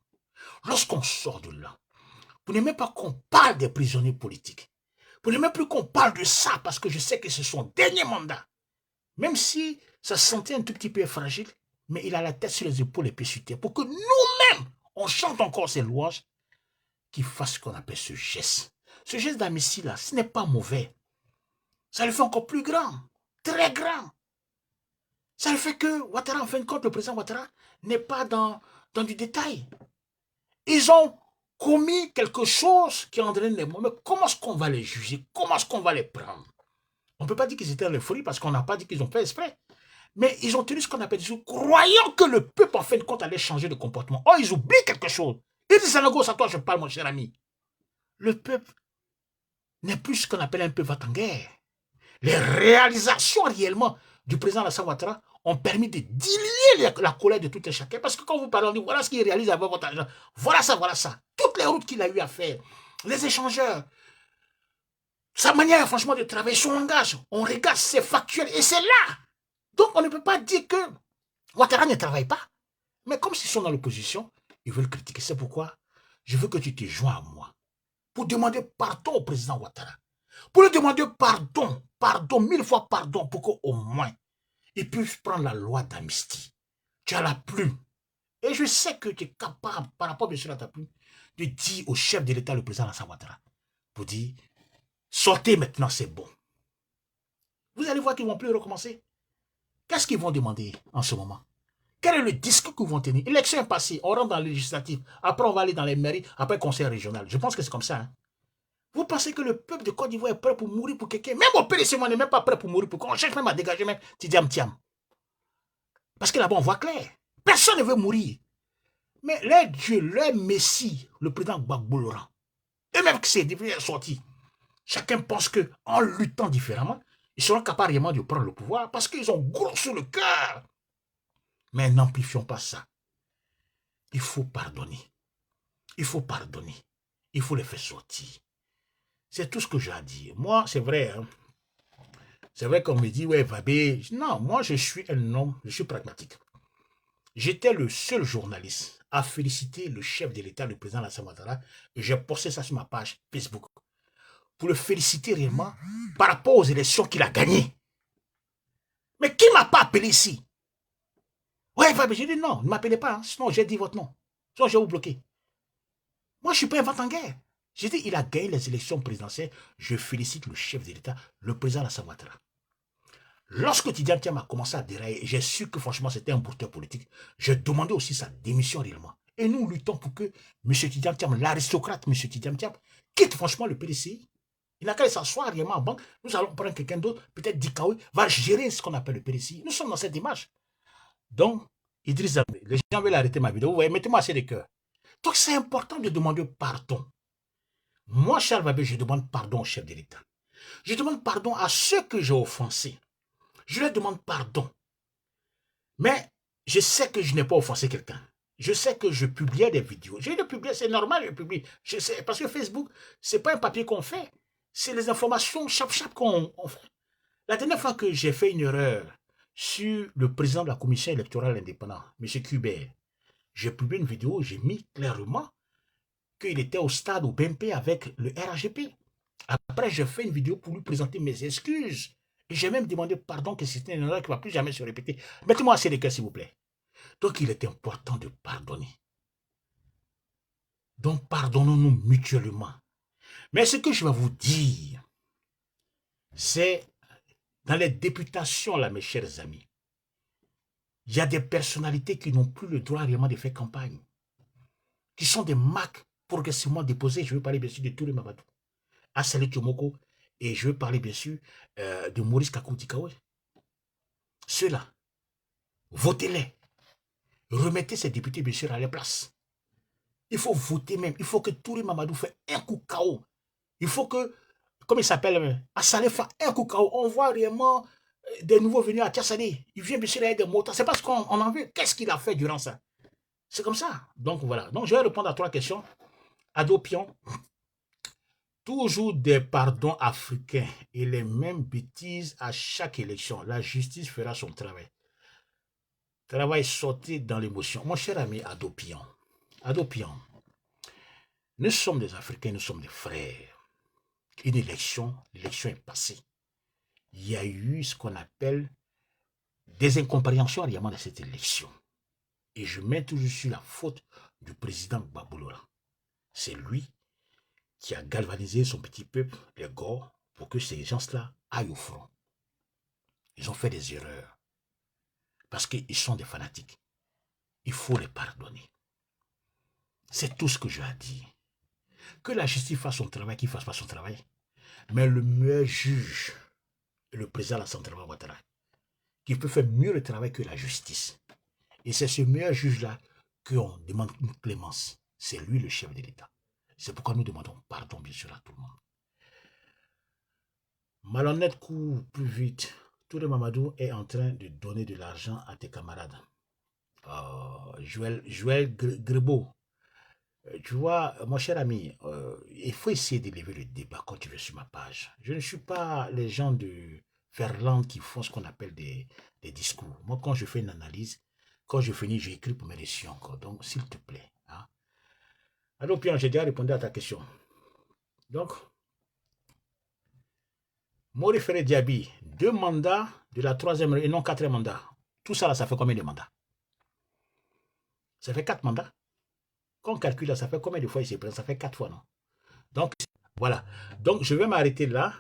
Lorsqu'on sort de là, vous n'aimez pas qu'on parle des prisonniers politiques. Vous n'aimez plus qu'on parle de ça parce que je sais que c'est son dernier mandat. Même si ça se sentait un tout petit peu fragile, mais il a la tête sur les épaules et puis sur terre pour que nous-mêmes, on chante encore ses louanges, qu'il fasse ce qu'on appelle ce geste. Ce geste d'amnistie là, ce n'est pas mauvais. Ça le fait encore plus grand, très grand. Ça le fait que Ouattara, en fin de compte, le président Ouattara n'est pas dans du détail. Ils ont commis quelque chose qui entraîne les mots. Mais comment est-ce qu'on va les juger? Comment est-ce qu'on va les prendre? On ne peut pas dire qu'ils étaient en euphorie parce qu'on n'a pas dit qu'ils ont fait exprès. Mais ils ont tenu ce qu'on appelle, croyant que le peuple, en fin de compte, allait changer de comportement. Oh, ils oublient quelque chose. Ils disent, c'est à toi je parle, mon cher ami. Le peuple n'est plus ce qu'on appelle un peuple en guerre. Les réalisations réellement du président Alassane Ouattara ont permis de diluer la colère de tout et chacun. Parce que quand vous parlez, on dit, voilà ce qu'il réalise avec votre argent. Voilà ça, voilà ça. Toutes les routes qu'il a eu à faire, les échangeurs, sa manière, franchement, de travailler, son langage, on regarde, c'est factuel. Et c'est là. Donc, on ne peut pas dire que Ouattara ne travaille pas. Mais comme s'ils sont dans l'opposition, ils veulent critiquer. C'est pourquoi je veux que tu te joins à moi pour demander pardon au président Ouattara. Pour lui demander pardon, pardon, 1000 fois pardon, pour qu'au moins, il puisse prendre la loi d'amnistie. Tu as la plume. Et je sais que tu es capable, par rapport bien sûr à ta plume, de dire au chef de l'État, le président Alassane Ouattara, pour dire, sortez maintenant, c'est bon. Vous allez voir qu'ils ne vont plus recommencer. Qu'est-ce qu'ils vont demander en ce moment? Quel est le discours qu'ils vont tenir? Élection est passée, on rentre dans le législatif, après on va aller dans les mairies, après le conseil régional. Je pense que c'est comme ça. Hein? Vous pensez que le peuple de Côte d'Ivoire est prêt pour mourir pour quelqu'un? Même au PDC, on n'est même pas prêt pour mourir pour qu'on cherche même à dégager même Tidiam Tiam. Parce que là-bas, on voit clair. Personne ne veut mourir. Mais leur Dieu, leur Messie, le président Gbagbo Laurent, eux-mêmes qui s'est sorti, chacun pense qu'en luttant différemment, ils seront capables réellement de prendre le pouvoir parce qu'ils ont gros sur le cœur. Mais n'amplifions pas ça. Il faut pardonner. Il faut pardonner. Il faut les faire sortir. C'est tout ce que j'ai à dire. Moi, c'est vrai. Hein? C'est vrai qu'on me dit, ouais, Fabé. Non, moi, je suis un homme, je suis pragmatique. J'étais le seul journaliste à féliciter le chef de l'État, le président Alassane Ouattara, et j'ai posté ça sur ma page Facebook, pour le féliciter réellement par rapport aux élections qu'il a gagnées. Mais qui ne m'a pas appelé ici? Ouais, Fabé, j'ai dit non, ne m'appelez pas, hein, sinon j'ai dit votre nom. Sinon, je vais vous bloquer. Moi, je ne suis pas un vent en guerre. J'ai dit, il a gagné les élections présidentielles. Je félicite le chef de l'État, le président Alassane Ouattara. Lorsque Tidiane Thiam a commencé à dérailler, j'ai su que franchement c'était un porteur politique. J'ai demandé aussi sa démission réellement. Et nous luttons pour que M. Tidiane Thiam, l'aristocrate M. Tidiane Thiam, quitte franchement le PDCI. Il n'a qu'à s'asseoir réellement en banque. Nous allons prendre quelqu'un d'autre, peut-être Dikaoui, va gérer ce qu'on appelle le PDCI. Nous sommes dans cette image. Donc, Idriss Déby, les gens veulent arrêter ma vidéo. Vous voyez, mettez-moi assez de cœur. Donc, c'est important de demander pardon. Moi, Charles Babé, je demande pardon au chef de l'État. Je demande pardon à ceux que j'ai offensés. Je leur demande pardon. Mais je sais que je n'ai pas offensé quelqu'un. Je sais que je publiais des vidéos. Je les publie, c'est normal, je publie. Je sais, parce que Facebook, ce n'est pas un papier qu'on fait. C'est les informations chap qu'on fait. La dernière fois que j'ai fait une erreur sur le président de la commission électorale indépendante, M. Kubert, j'ai publié une vidéo, j'ai mis clairement qu'il était au stade au BMP avec le RAGP. Après, j'ai fait une vidéo pour lui présenter mes excuses. Et j'ai même demandé pardon que c'était une erreur qui ne va plus jamais se répéter. Mettez-moi assez de cœur, s'il vous plaît. Donc, il est important de pardonner. Donc, pardonnons-nous mutuellement. Mais ce que je vais vous dire, c'est dans les députations, là, mes chers amis, il y a des personnalités qui n'ont plus le droit réellement de faire campagne, qui sont des marques progressivement déposées. Je veux parler bien sûr de Touré Mamadou, Assali Tchomoko, et je veux parler bien sûr de Maurice Kakou-Tikaoué. Ceux-là, votez-les. Remettez ces députés bien sûr à leur place. Il faut voter même. Il faut que Touré Mamadou fasse un coup KO. Il faut que, comme il s'appelle, Assalé fasse un coup KO. On voit réellement des nouveaux venus à Tiassadé. Il vient bien sûr avec des motards. C'est parce qu'on en veut. Qu'est-ce qu'il a fait durant ça? C'est comme ça. Donc voilà. Donc je vais répondre à 3 questions. Adopion. Toujours des pardons africains et les mêmes bêtises à chaque élection. La justice fera son travail. Travail sorti dans l'émotion. Mon cher ami Adopion. Adopion. Nous sommes des Africains, nous sommes des frères. Une élection, l'élection est passée. Il y a eu ce qu'on appelle des incompréhensions réellement de cette élection. Et je mets toujours sur la faute du président Babouloura. C'est lui qui a galvanisé son petit peuple, les Gors, pour que ces gens-là aillent au front. Ils ont fait des erreurs. Parce qu'ils sont des fanatiques. Il faut les pardonner. C'est tout ce que je ai dit. Que la justice fasse son travail, qu'il ne fasse pas son travail. Mais le meilleur juge est le président Alassane Ouattara, qui peut faire mieux le travail que la justice. Et c'est ce meilleur juge-là qu'on demande une clémence. C'est lui le chef de l'État. C'est pourquoi nous demandons pardon, bien sûr, à tout le monde. Malhonnête court plus vite. Touré Mamadou est en train de donner de l'argent à tes camarades. Joël Grebo. Tu vois, mon cher ami, il faut essayer d'élever le débat quand tu veux sur ma page. Je ne suis pas les gens de Ferland qui font ce qu'on appelle des discours. Moi, quand je fais une analyse, quand je finis, j'écris pour mes décisions encore. Donc, s'il te plaît. Hein. Alors, Pierre, j'ai déjà répondu à ta question. Donc, Mori Ferré Diaby, 2 mandats de la 3e et non 4e mandat. Tout ça, là, ça fait combien de mandats? Ça fait 4 mandats. Quand on calcule, ça fait combien de fois il s'est présent? Ça fait 4 fois, non? Donc, voilà. Donc, je vais m'arrêter là.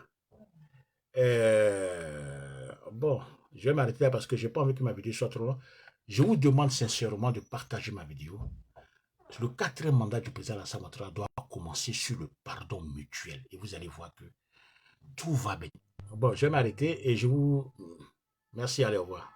Bon, je vais m'arrêter là parce que je n'ai pas envie que ma vidéo soit trop longue. Je vous demande sincèrement de partager ma vidéo. Le 4e mandat du président Alassane Ouattara doit commencer sur le pardon mutuel. Et vous allez voir que tout va bien. Bon, je vais m'arrêter et je vous... Merci, allez, au revoir.